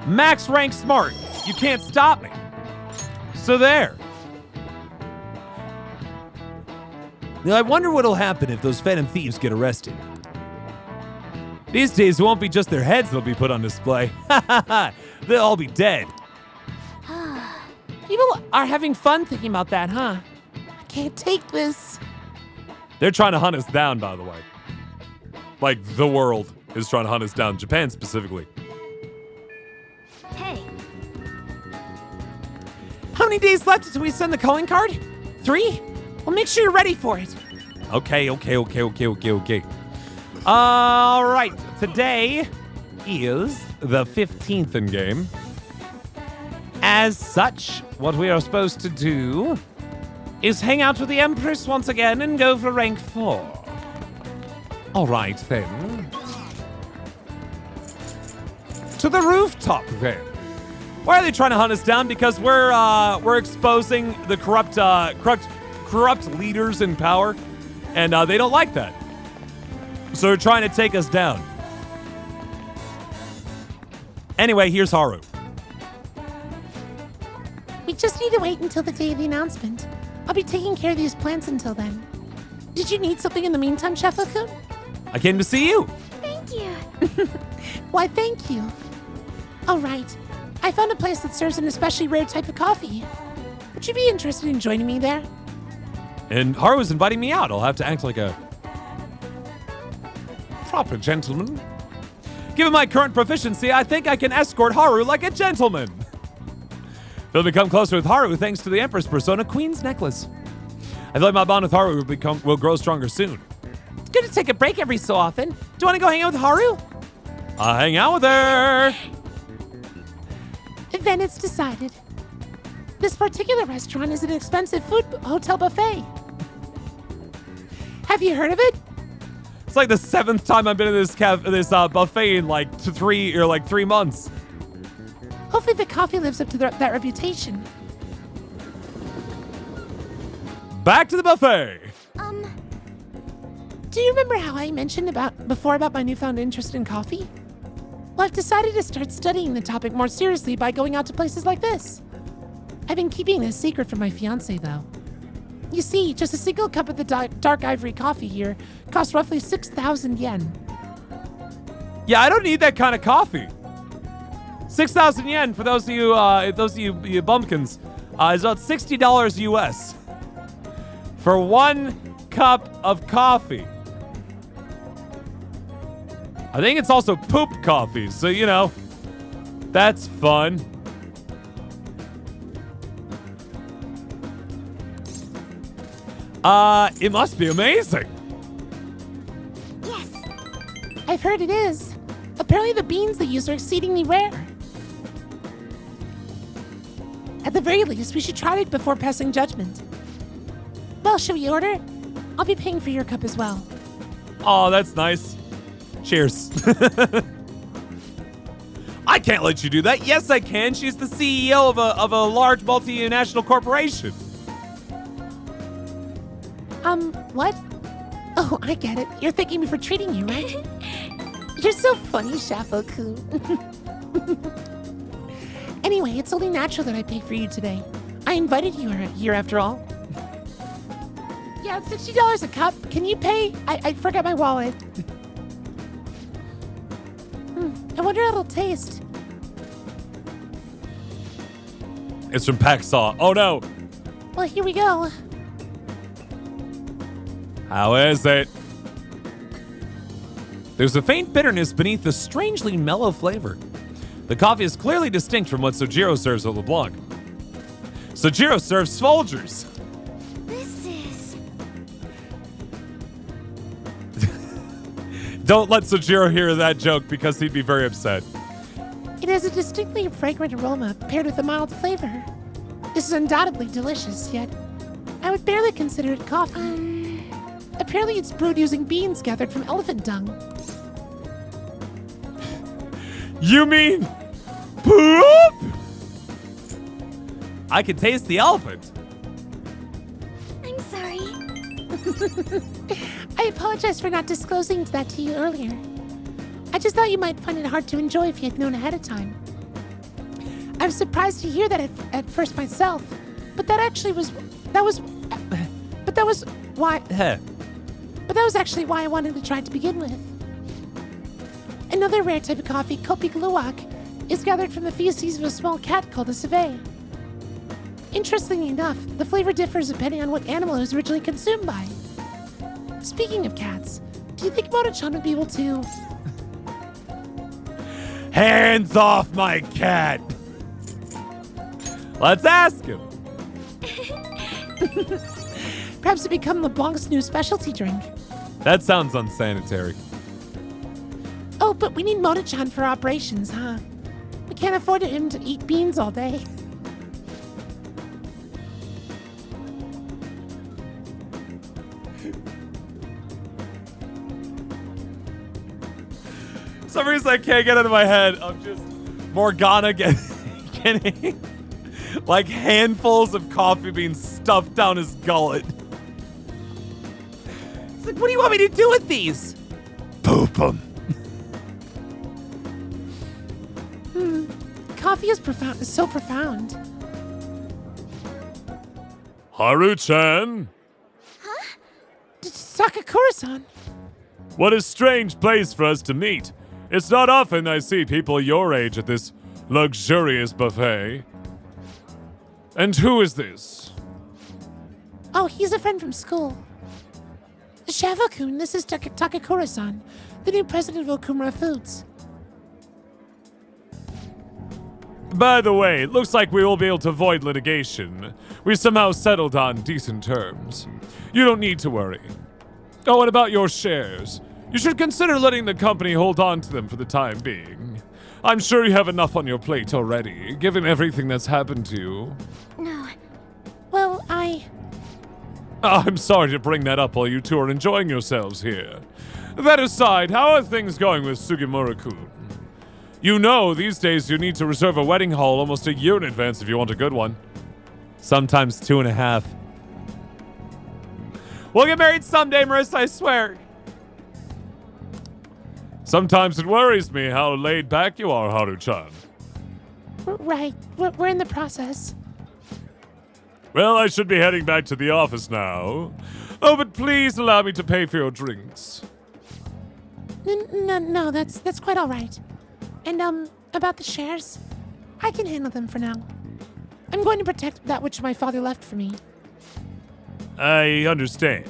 Max rank smart. You can't stop me. So there. Now, I wonder what'll happen if those Phantom Thieves get arrested. These days, it won't be just their heads that'll be put on display. They'll all be dead. People are having fun thinking about that, huh? I can't take this. They're trying to hunt us down, by the way. Like, the world is trying to hunt us down. Japan specifically. Hey, How many days left until we send the calling card? 3? Well, make sure you're ready for it. Okay. All right. Today is the 15th in game. As such, what we are supposed to do is hang out with the Empress once again and go for rank 4. All right, then. To the rooftop, then. Why are they trying to hunt us down? Because we're exposing the corrupt leaders in power, and they don't like that. So they're trying to take us down. Anyway, here's Haru. We just need to wait until the day of the announcement. I'll be taking care of these plants until then. Did you need something in the meantime, Chef Akun? I came to see you. thank you. Why, thank you. All right. I found a place that serves an especially rare type of coffee. Would you be interested in joining me there? And Haru's inviting me out. I'll have to act like a proper gentleman. Given my current proficiency, I think I can escort Haru like a gentleman. He'll become closer with Haru thanks to the Empress persona, Queen's Necklace. I feel like my bond with Haru will grow stronger soon. It's good to take a break every so often. Do you want to go hang out with Haru? I'll hang out with her. Then it's decided. This particular restaurant is an expensive food hotel buffet. Have you heard of it? It's like the 7th time I've been in this buffet in like 3 months. Hopefully the coffee lives up to that reputation. Back to the buffet. Do you remember how I mentioned before about my newfound interest in coffee? Well, I've decided to start studying the topic more seriously by going out to places like this. I've been keeping it a secret from my fiancé, though. You see, just a single cup of the dark ivory coffee here costs roughly 6,000 yen. Yeah, I don't need that kind of coffee. 6,000 yen for those of you bumpkins is about $60 US for 1 cup of coffee. I think it's also poop coffee, so you know, that's fun. It must be amazing. Yes. I've heard it is. Apparently the beans they use are exceedingly rare. At the very least, we should try it before passing judgment. Well, shall we order? I'll be paying for your cup as well. Oh, that's nice. Cheers. I can't let you do that. Yes, I can. She's the CEO of a large multinational corporation. What? Oh, I get it. You're thanking me for treating you, right? You're so funny, Shafoku. Anyway, it's only natural that I pay for you today. I invited you here after all. Yeah, it's $60 a cup. Can you pay? I forgot my wallet. I wonder how it'll taste. It's from Packsaw. Oh no. Well, here we go. How is it? There's a faint bitterness beneath the strangely mellow flavor. The coffee is clearly distinct from what Sojiro serves at LeBlanc. Sojiro serves Folgers. This is... Don't let Sojiro hear that joke because he'd be very upset. It has a distinctly fragrant aroma paired with a mild flavor. This is undoubtedly delicious, yet I would barely consider it coffee. Apparently it's brewed using beans gathered from elephant dung. You mean poop? I can taste the elephant. I'm sorry. I apologize for not disclosing that to you earlier. I just thought you might find it hard to enjoy if you had known ahead of time. I was surprised to hear that at first myself, but that was actually why I wanted to try it to begin with. Another rare type of coffee, Kopi Gluwak, is gathered from the feces of a small cat called a civet. Interestingly enough, the flavor differs depending on what animal it was originally consumed by. Speaking of cats, do you think Mona-chan would be able to... Hands off my cat! Let's ask him. perhaps to become LeBlanc's new specialty drink? That sounds unsanitary. Oh, but we need Mona-chan for operations, huh? We can't afford him to eat beans all day. For some reason I can't get out of my head. I'm just Morgana getting like handfuls of coffee beans stuffed down his gullet. It's like, what do you want me to do with these? Poop them. Coffee is profound. Is so profound. Haru-chan, Sakakura-san. what a strange place for us to meet. It's not often I see people your age at this luxurious buffet. And who is this? Oh, he's a friend from school. Shavo-kun, this is Takakura-san, the new president of Okumura Foods. By the way, it looks like we will be able to avoid litigation. We somehow settled on decent terms. You don't need to worry. Oh, and about your shares. You should consider letting the company hold on to them for the time being. I'm sure you have enough on your plate already, given everything that's happened to you. No. Well, I'm sorry to bring that up while you two are enjoying yourselves here. That aside, how are things going with Sugimura-kun? You know, these days you need to reserve a wedding hall almost a year in advance if you want a good one. Sometimes 2.5. We'll get married someday, Marissa, I swear. Sometimes it worries me how laid back you are, Haru-chan. right. We're in the process. Well, I should be heading back to the office now. Oh, but please allow me to pay for your drinks. No, that's quite all right. And, about the shares, I can handle them for now. I'm going to protect that which my father left for me. I understand.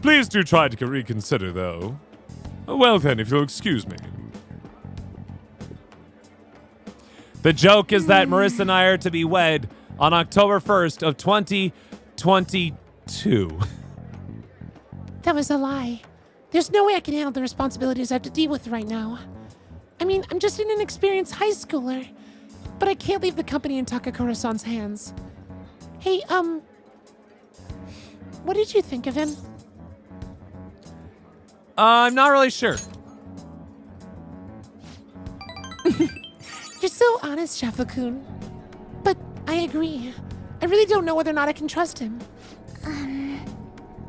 Please do try to reconsider, though. Well then, if you'll excuse me. The joke is that Marissa and I are to be wed on October 1st of 2022. That was a lie. There's no way I can handle the responsibilities I have to deal with right now. I mean, I'm just an inexperienced high schooler, but I can't leave the company in Takakura-san's hands. Hey, what did you think of him? I'm not really sure. You're so honest, Shafo-kun. But I agree. I really don't know whether or not I can trust him.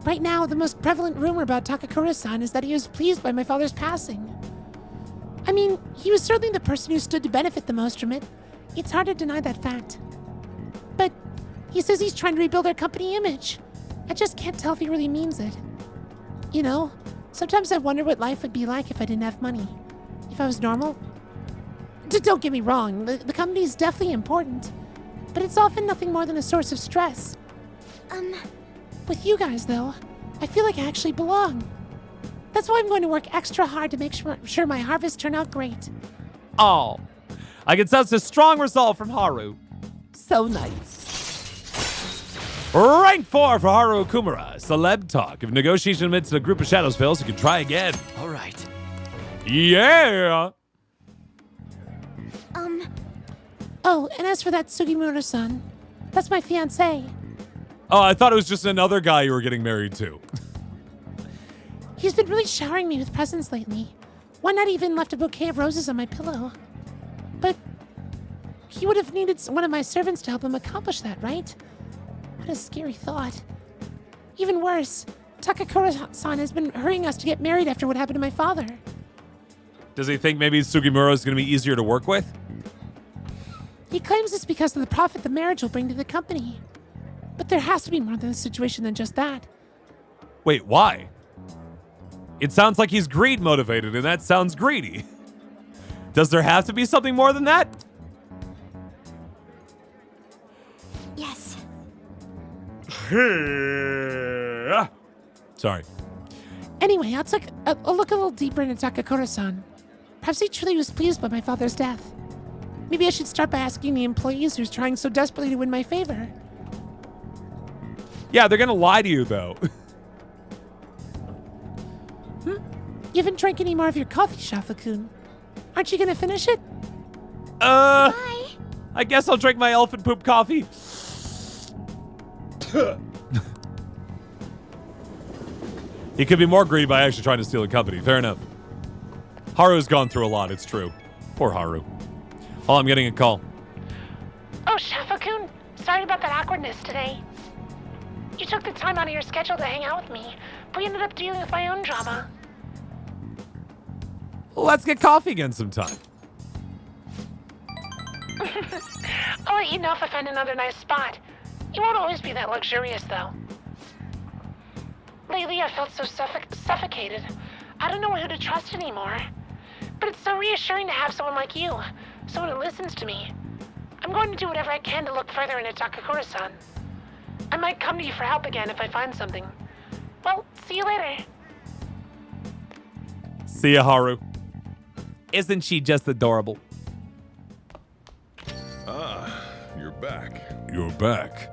Right now, the most prevalent rumor about Takakura-san is that he was pleased by my father's passing. I mean, he was certainly the person who stood to benefit the most from it. It's hard to deny that fact. But he says he's trying to rebuild our company image. I just can't tell if he really means it. You know, sometimes I wonder what life would be like if I didn't have money. If I was normal. Don't get me wrong, the company is definitely important. But it's often nothing more than a source of stress. With you guys, though, I feel like I actually belong. That's why I'm going to work extra hard to make sure my harvests turn out great. Oh, I can sense a strong resolve from Haru. So nice. Rank 4 for Haru Kumura. Celeb talk. If negotiation amidst a group of shadows fails, you can try again. All right. Yeah. Oh, and as for that Sugimura-san, that's my fiancé. Oh, I thought it was just another guy you were getting married to. He's been really showering me with presents lately. One night he even left a bouquet of roses on my pillow. But he would have needed one of my servants to help him accomplish that, right? What a scary thought. Even worse, Takakura-san has been hurrying us to get married after what happened to my father. Does he think maybe Sugimura is going to be easier to work with? He claims it's because of the profit the marriage will bring to the company. But there has to be more than a situation than just that. Wait, why? It sounds like he's greed motivated, and that sounds greedy. Does there have to be something more than that? Yes. Sorry. Anyway, I'll look a little deeper into Takakura-san. Perhaps he truly was pleased by my father's death. Maybe I should start by asking the employees who's trying so desperately to win my favor. Yeah, they're going to lie to you, though. You haven't drank any more of your coffee, Shafa-kun. Aren't you gonna finish it? Bye. I guess I'll drink my elephant poop coffee. He could be more greedy by actually trying to steal a company. Fair enough. Haru's gone through a lot, it's true. Poor Haru. Oh, I'm getting a call. Oh, Shafa-kun, sorry about that awkwardness today. You took the time out of your schedule to hang out with me, but we ended up dealing with my own drama. Let's get coffee again sometime. I'll let you know if I find another nice spot. You won't always be that luxurious, though. Lately, I felt so suffocated. I don't know who to trust anymore. But it's so reassuring to have someone like you, someone who listens to me. I'm going to do whatever I can to look further into Takakura-san. I might come to you for help again if I find something. Well, see you later. See ya, Haru. Isn't she just adorable? You're back. You're back.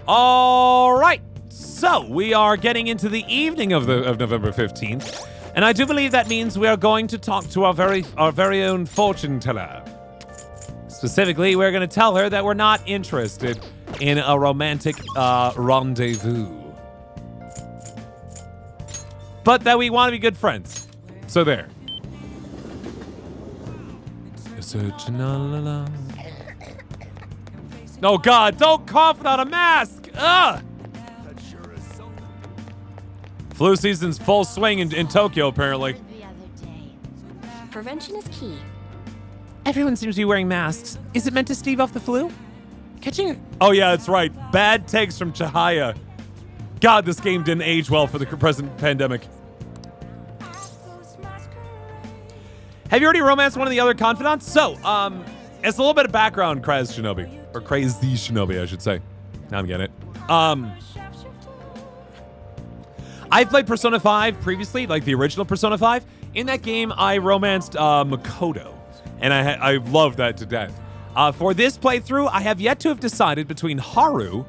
All right. So we are getting into the evening of November 15th, and I do believe that means we are going to talk to our very own fortune teller. Specifically, we're going to tell her that we're not interested in a romantic rendezvous, but that we want to be good friends. So there. Oh God! Don't cough without a mask. Ugh. That sure is something. Flu season's full swing in Tokyo, apparently. The other day. Prevention is key. Everyone seems to be wearing masks. Is it meant to stave off the flu? Oh yeah, that's right. Bad takes from Chihaya. God, this game didn't age well for the present pandemic. Have you already romanced one of the other confidants? So, it's a little bit of background, Crazy Shinobi, I should say. Now I'm getting it. I've played Persona 5 previously, like the original Persona 5. In that game, I romanced Makoto, and I loved that to death. For this playthrough, I have yet to have decided between Haru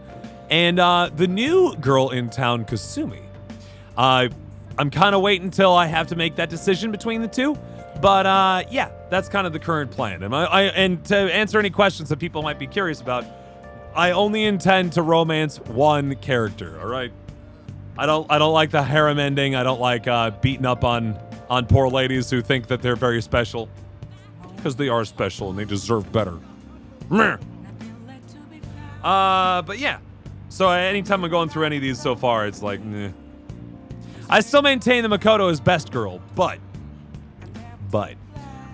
and the new girl in town, Kasumi. I'm kind of waiting until I have to make that decision between the two. But yeah, that's kind of the current plan. And to answer any questions that people might be curious about, I only intend to romance one character. All right. I don't like the harem ending. I don't like beating up on poor ladies who think that they're very special, because they are special and they deserve better. But yeah. So anytime I'm going through any of these so far, it's like, nah. I still maintain that Makoto is best girl, but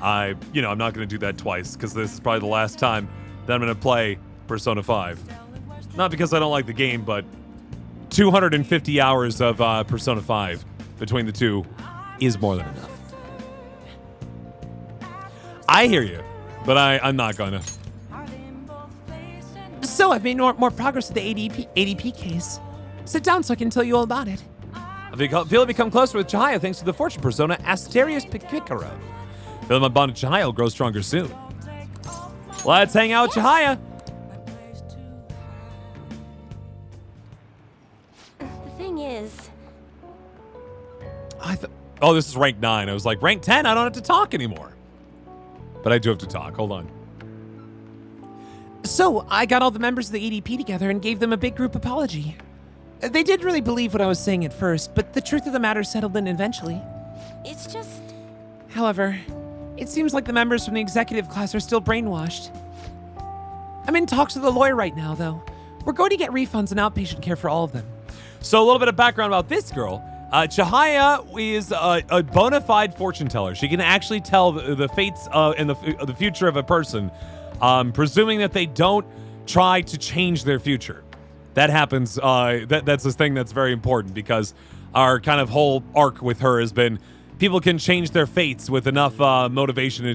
I'm not going to do that twice, because this is probably the last time that I'm going to play Persona 5. Not because I don't like the game, but 250 hours of Persona 5 between the two is more than enough. I hear you, but I'm not going to. So I've made more progress with the ADP case. Sit down so I can tell you all about it. Feel become closer with Chihaya thanks to the fortune persona Asterius Picaro. Feel my bond with Chihaya will grow stronger soon. Let's hang out with Chihaya. The thing is, Oh, this is rank 9. I was like, rank 10? I don't have to talk anymore. But I do have to talk. Hold on. So, I got all the members of the EDP together and gave them a big group apology. They did really believe what I was saying at first, but the truth of the matter settled in eventually. it's just. However, it seems like the members from the executive class are still brainwashed. I'm in talks with a lawyer right now, though. We're going to get refunds and outpatient care for all of them. So a little bit of background about this girl. Chihaya is a bona fide fortune teller. She can actually tell the fates and the future of a person, presuming that they don't try to change their future. That happens. That's a thing that's very important because our kind of whole arc with her has been people can change their fates with enough motivation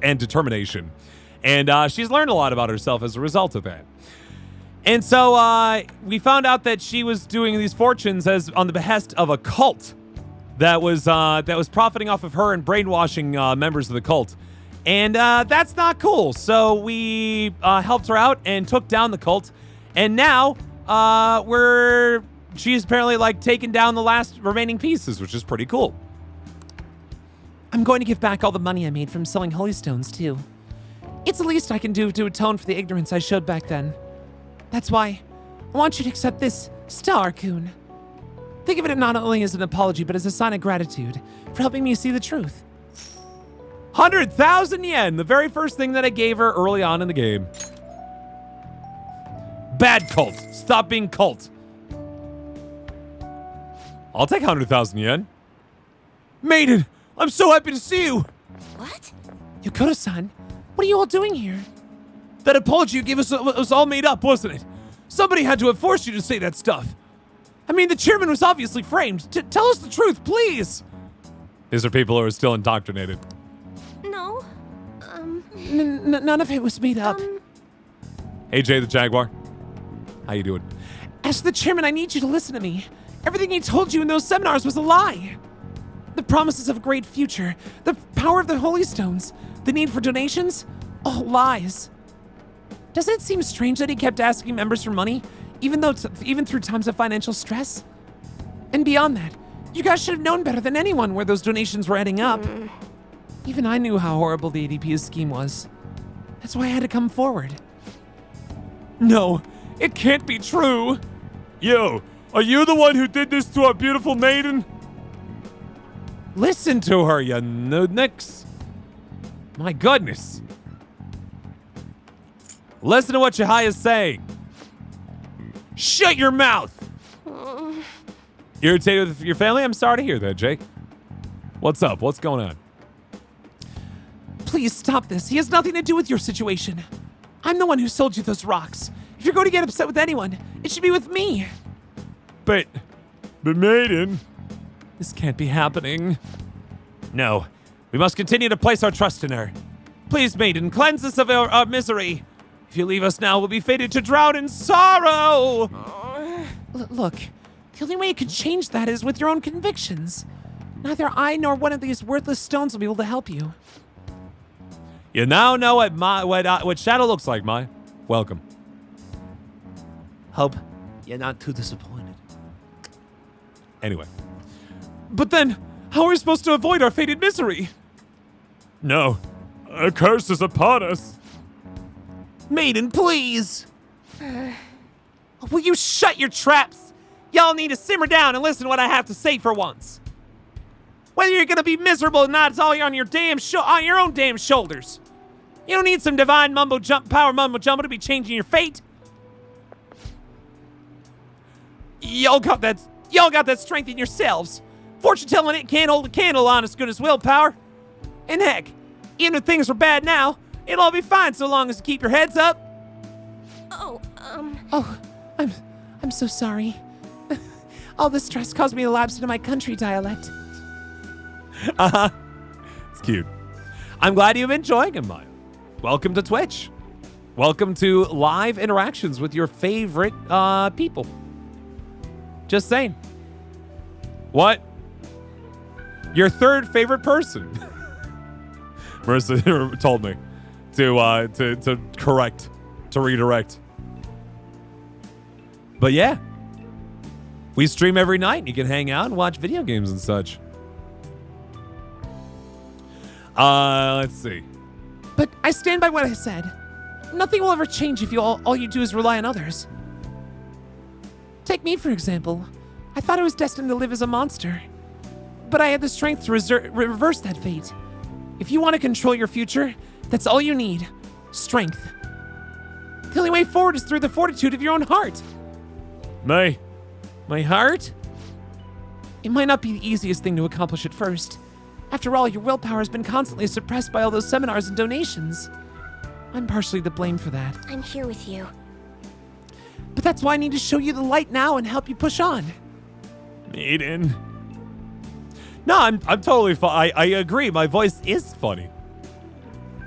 and determination. And she's learned a lot about herself as a result of that. And so we found out that she was doing these fortunes as on the behest of a cult that was profiting off of her and brainwashing members of the cult. And that's not cool. So we helped her out and took down the cult. And now she's apparently like taken down the last remaining pieces, which is pretty cool. I'm going to give back all the money I made from selling holy stones, too. It's the least I can do to atone for the ignorance I showed back then. That's why I want you to accept this Star Coon. Think of it not only as an apology, but as a sign of gratitude for helping me see the truth. 100,000 yen, the very first thing that I gave her early on in the game. Bad cult. Stop being cult. I'll take 100,000 yen. Maiden, I'm so happy to see you. What? Yokota-san, what are you all doing here? That apology you gave us was all made up, wasn't it? Somebody had to have forced you to say that stuff. I mean, the chairman was obviously framed. Tell us the truth, please. These are people who are still indoctrinated. No. None of it was made up. Hey, Jay the Jaguar. How you doing? As the chairman, I need you to listen to me. Everything he told you in those seminars was a lie. The promises of a great future, the power of the holy stones, the need for donations, all lies. Doesn't it seem strange that he kept asking members for money, even through times of financial stress? And beyond that, you guys should have known better than anyone where those donations were adding up. Even I knew how horrible the ADP's scheme was. That's why I had to come forward. No, it can't be true. Yo, are you the one who did this to our beautiful maiden? Listen to her, you nudniks. My goodness. Listen to what Chihiya's saying. Shut your mouth. Irritated with your family? I'm sorry to hear that, Jake. What's up? What's going on? Please stop this. He has nothing to do with your situation. I'm the one who sold you those rocks. If you're going to get upset with anyone, it should be with me. But maiden, this can't be happening. No, we must continue to place our trust in her. Please, maiden, cleanse us of our misery. If you leave us now, we'll be fated to drown in sorrow. Look, the only way you can change that is with your own convictions. Neither I nor one of these worthless stones will be able to help you. You now know what Shadow looks like, Mai. Welcome. Hope you're not too disappointed. Anyway. But then, how are we supposed to avoid our fated misery? No. A curse is upon us. Maiden, please! Will you shut your traps? Y'all need to simmer down and listen to what I have to say for once. Whether you're gonna be miserable or not, it's all on your own damn shoulders. You don't need some divine power mumbo jumbo to be changing your fate. Y'all got that strength in yourselves. Fortune telling it can't hold a candle on as good as willpower. And heck, even if things are bad now, it'll all be fine so long as you keep your heads up. Oh, I'm so sorry. All this stress caused me to lapse into my country dialect. It's cute. I'm glad you've been enjoying it, Maya. Welcome to Twitch. Welcome to live interactions with your favorite people. Just saying. What? Your third favorite person. Marissa told me to correct, to redirect. But yeah, we stream every night and you can hang out and watch video games and such. Let's see. But I stand by what I said. Nothing will ever change if all you do is rely on others. Take me, for example. I thought I was destined to live as a monster. But I had the strength to reverse that fate. If you want to control your future, that's all you need. Strength. The only way forward is through the fortitude of your own heart. My heart? It might not be the easiest thing to accomplish at first. After all, your willpower has been constantly suppressed by all those seminars and donations. I'm partially to blame for that. I'm here with you. But that's why I need to show you the light now and help you push on. Maiden. No, I'm totally fine. I agree. My voice is funny.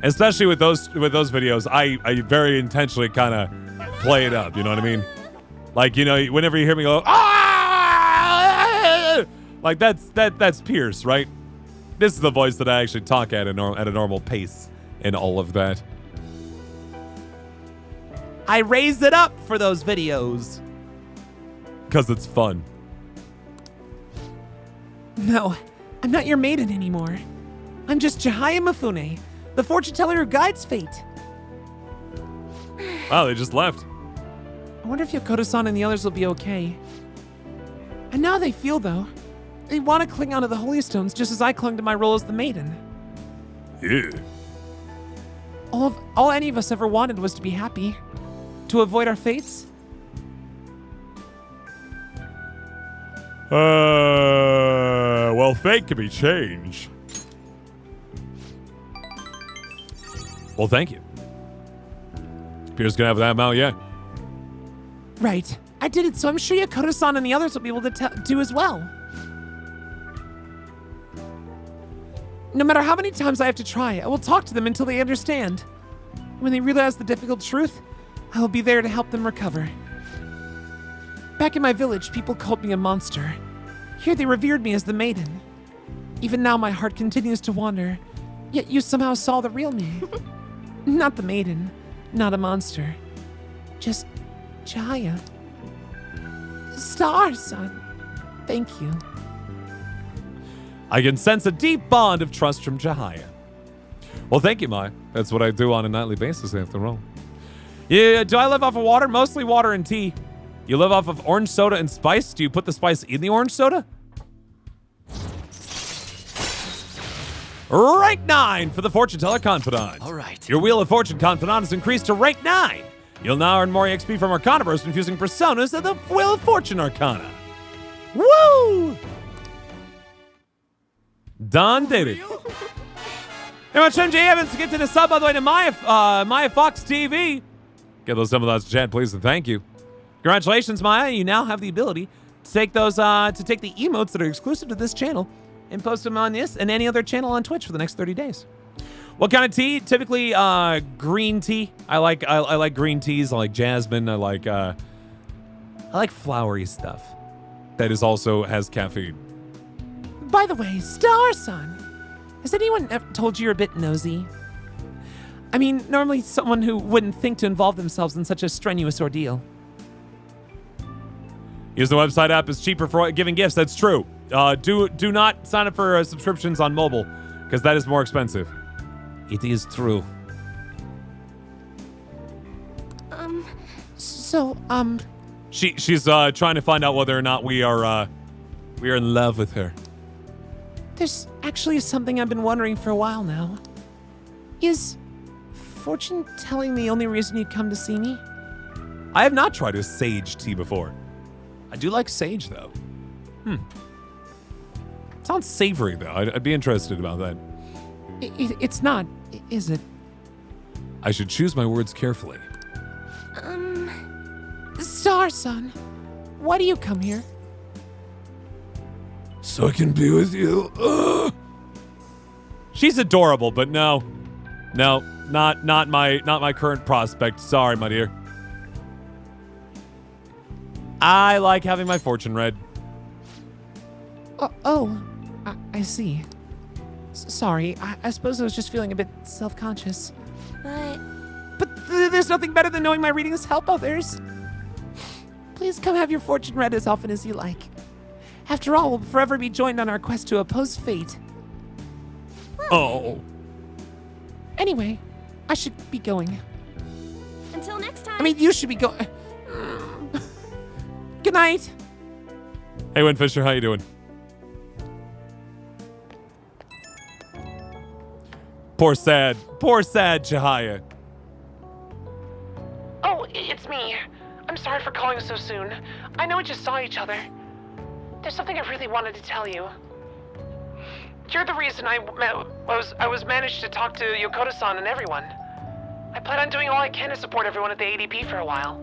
Especially with those videos, I very intentionally kind of play it up, you know what I mean? Like, you know, whenever you hear me go, ah! Like that's Pierce, right? This is the voice that I actually talk at a normal pace and all of that. I raise it up for those videos. Because it's fun. No, I'm not your maiden anymore. I'm just Jahaya Mifune, the fortune teller who guides fate. Wow, they just left. I wonder if Yokota-san and the others will be okay. And now they feel, though. They want to cling onto the Holy Stones just as I clung to my role as the maiden. Yeah. All any of us ever wanted was to be happy. To avoid our fates. Well, fate can be changed. Well, thank you. Pierre's gonna have that amount, yeah. Right. I did it, so I'm sure Yokota-san and the others will be able to do as well. No matter how many times I have to try, I will talk to them until they understand. When they realize the difficult truth, I will be there to help them recover. Back in my village, people called me a monster. Here they revered me as the maiden. Even now my heart continues to wander, yet you somehow saw the real me. Not the maiden, not a monster. Just Jaya. Star, son. Thank you. I can sense a deep bond of trust from Jahaya. Well, thank you, Mai. That's what I do on a nightly basis after all. Yeah, do I live off of water? Mostly water and tea. You live off of orange soda and spice? Do you put the spice in the orange soda? Rank 9 for the Fortune Teller Confidant. All right. Your Wheel of Fortune Confidant is increased to rank 9. You'll now earn more XP from Arcana Burst, infusing personas of the Wheel of Fortune Arcana. Woo! Done did it. Hey, much MJ Evans to get to the sub, by the way, to Maya Fox TV. Get those some of those chat, please, and thank you. Congratulations, Maya. You now have the ability to take those to take the emotes that are exclusive to this channel and post them on this and any other channel on Twitch for the next 30 days. What kind of tea? Typically green tea. I like green teas. I like jasmine. I like flowery stuff that is also has caffeine. By the way, Star-san, has anyone ever told you you're a bit nosy? I mean, normally someone who wouldn't think to involve themselves in such a strenuous ordeal. Use the website app is cheaper for giving gifts. That's true. Do not sign up for subscriptions on mobile because that is more expensive. It is true. She's trying to find out whether or not we are in love with her. There's actually something I've been wondering for a while now. Is fortune telling the only reason you come to see me? I have not tried a sage tea before. I do like sage though. Sounds savory though. I'd be interested about that. It's not, is it? I should choose my words carefully. Star-son, why do you come here? So I can be with you. She's adorable, but no, not my current prospect. Sorry, my dear. I like having my fortune read. I see. Sorry, I suppose I was just feeling a bit self-conscious. But there's nothing better than knowing my readings help others. Please come have your fortune read as often as you like. After all, we'll forever be joined on our quest to oppose fate. Oh. Anyway, I should be going. Until next time. I mean, you should be going. Good night. Hey, Windfisher, how you doing? Poor sad Chihaya. Oh, it's me. I'm sorry for calling so soon. I know we just saw each other. There's something I really wanted to tell you. You're the reason I was managed to talk to Yokota-san and everyone. I plan on doing all I can to support everyone at the ADP for a while.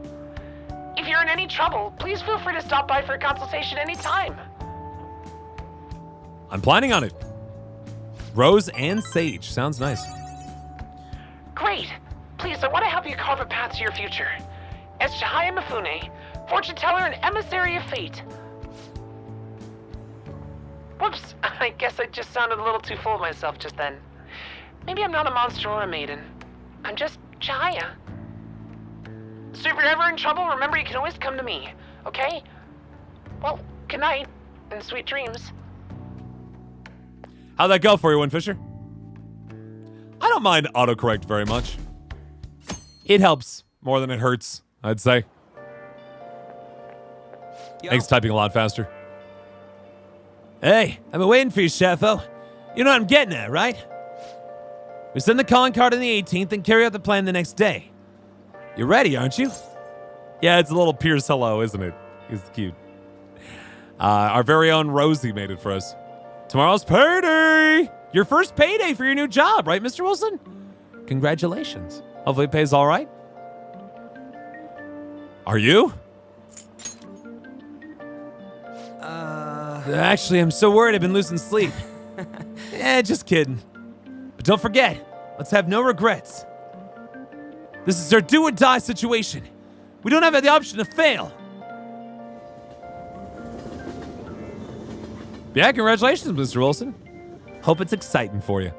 If you're in any trouble, please feel free to stop by for a consultation anytime. I'm planning on it. Rose and Sage. Sounds nice. Great. Please, I want to help you carve a path to your future. As Chihaya Mifune, fortune teller and emissary of fate. Whoops, I guess I just sounded a little too full of myself just then. Maybe I'm not a monster or a maiden. I'm just Chihaya. So if you're ever in trouble, remember you can always come to me, okay? Well, good night, and sweet dreams. How'd that go for you, Windfisher? I don't mind autocorrect very much. It helps more than it hurts, I'd say. Makes typing a lot faster. Hey, I've been waiting for you, Sheffo. You know what I'm getting at, right? We send the calling card on the 18th and carry out the plan the next day. You're ready, aren't you? Yeah, it's a little Pierce hello, isn't it? He's cute. Our very own Rosie made it for us. Tomorrow's payday! Your first payday for your new job, right, Mr. Wilson? Congratulations. Hopefully it pays all right. Are you? Actually, I'm so worried I've been losing sleep. Just kidding. But don't forget, let's have no regrets. This is our do or die situation. We don't have the option to fail. Yeah, congratulations, Mr. Wilson. Hope it's exciting for you.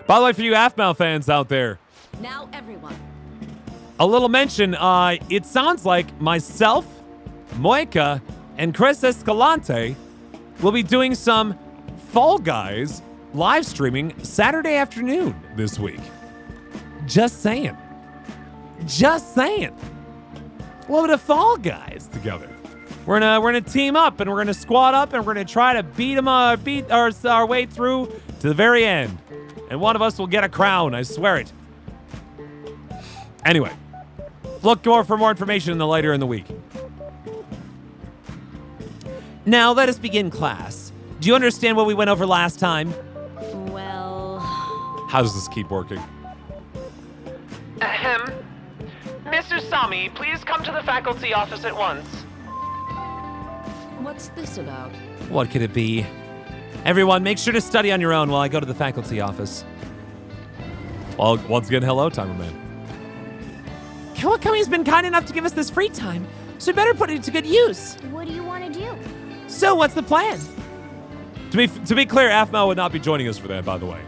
By the way, for you Aphmau fans out there, Now everyone. a little mention, it sounds like myself, Moika, and Chris Escalante will be doing some Fall Guys live streaming Saturday afternoon this week. Just saying. Just saying. A little bit of Fall Guys together. We're gonna team up and we're gonna squad up and we're gonna try to beat our way through to the very end. And one of us will get a crown, I swear it. Anyway, look for more information later in the week. Now let us begin class. Do you understand what we went over last time? Well, How does this keep working? Ahem. Mr. Sami, please come to the faculty office at once. what's this about? What could it be? Everyone, make sure to study on your own while I go to the faculty office. Well, once again, hello, Timer Man. Kawakami's been kind enough to give us this free time, so we better put it to good use. What do you want to do? So what's the plan? To be clear, Aphmau would not be joining us for that, by the way.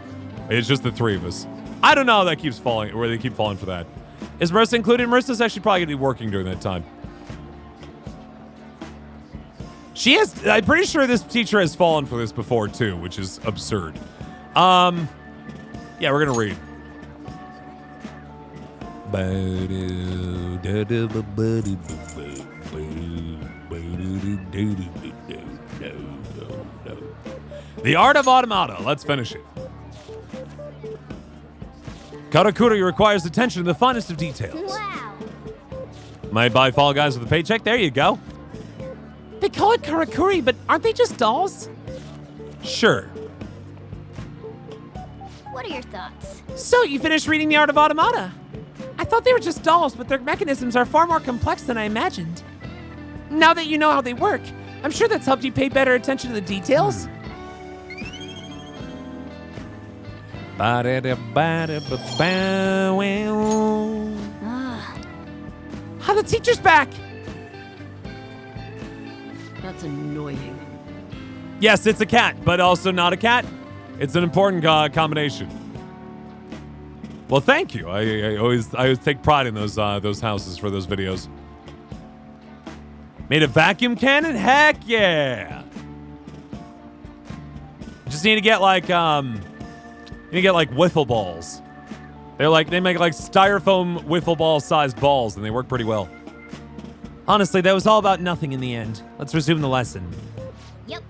It's just the three of us. I don't know how that keeps falling, where they keep falling for that. Is Marissa included? Marissa's actually probably going to be working during that time. I'm pretty sure this teacher has fallen for this before, too, which is absurd. Yeah, we're going to read. The Art of Automata. Let's finish it. Karakuri requires attention to the finest of details. Wow. Might buy Fall Guys with a paycheck. There you go. They call it Karakuri, but aren't they just dolls? Sure. What are your thoughts? So you finished reading The Art of Automata. I thought they were just dolls, but their mechanisms are far more complex than I imagined. Now that you know how they work, I'm sure that's helped you pay better attention to the details. Ah, How the teacher's back! That's annoying. Yes, it's a cat, but also not a cat. It's an important combination. Well, thank you. I always take pride in those houses for those videos. Made a vacuum cannon? Heck yeah! Just need to get like wiffle balls. They make like styrofoam wiffle ball sized balls, and they work pretty well. Honestly, that was all about nothing in the end. Let's resume the lesson. Yep.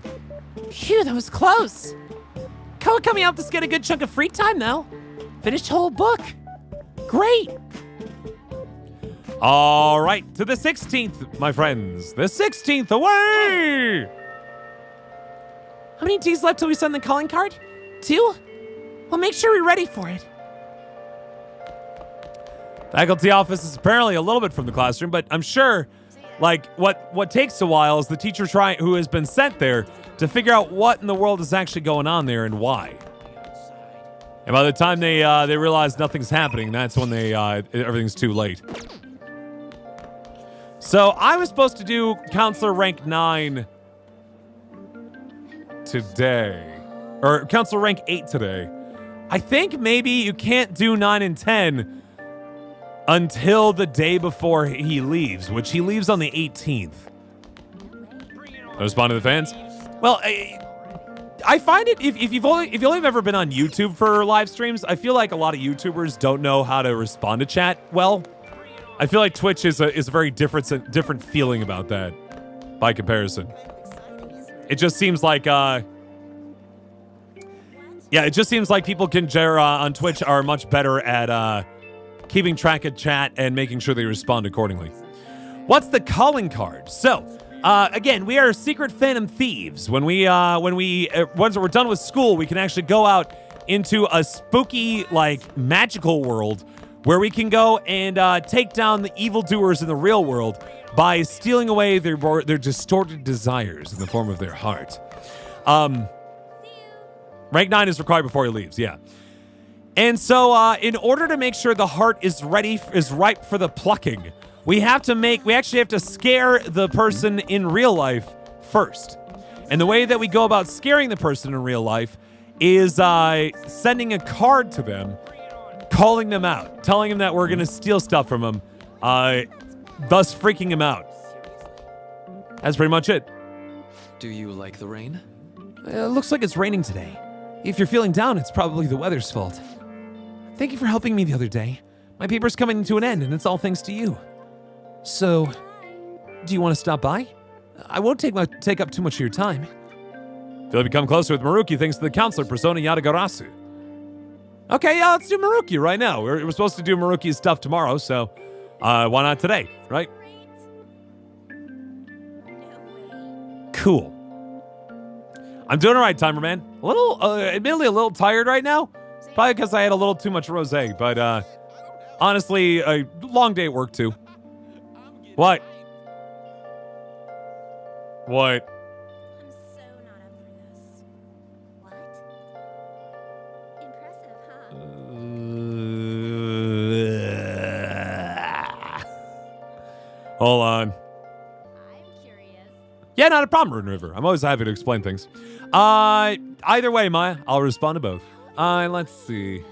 Phew, that was close. Kawakami helped us get a good chunk of free time, though. Finished whole book. Great. All right, to the 16th, my friends. The 16th away! How many days left till we send the calling card? 2? Well, make sure we're ready for it. Faculty office is apparently a little bit from the classroom, but I'm sure, like, what takes a while is the teacher who has been sent there to figure out what in the world is actually going on there and why. And by the time they realize nothing's happening, that's when everything's too late. So I was supposed to do counselor rank 9 today, or counselor rank 8 today. I think maybe you can't do 9 and 10 until the day before he leaves, which he leaves on the 18th. Respond to the fans? Well, I find it if you've only ever been on YouTube for live streams, I feel like a lot of YouTubers don't know how to respond to chat well. I feel like Twitch is a very different feeling about that by comparison. It just seems like it just seems like people on Twitch are much better at keeping track of chat and making sure they respond accordingly. What's the calling card? So, again, we are secret Phantom Thieves. When once we're done with school, we can actually go out into a spooky, like, magical world where we can go and take down the evildoers in the real world by stealing away their distorted desires in the form of their heart. Rank 9 is required before he leaves, yeah. And so, in order to make sure the heart is ripe for the plucking, we actually have to scare the person in real life first. And the way that we go about scaring the person in real life is sending a card to them, calling them out, telling them that we're going to steal stuff from them, thus freaking them out. That's pretty much it. Do you like the rain? It looks like it's raining today. If you're feeling down, it's probably the weather's fault. Thank you for helping me the other day. My paper's coming to an end, and it's all thanks to you. So, do you want to stop by? I won't take up too much of your time. Feel like become closer with Maruki thanks to the counselor, Persona Yadagarasu. Okay, yeah, let's do Maruki right now. We're supposed to do Maruki's stuff tomorrow, so why not today, right? Cool. I'm doing all right, Timer Man. Admittedly a little tired right now. Probably because I had a little too much rosé, but honestly, a long day at work too. What? What? I'm so not up for this. What? Impressive, huh? Hold on. I'm curious. Yeah, not a problem, Rune River. I'm always happy to explain things. Either way, Maya, I'll respond to both. Let's see.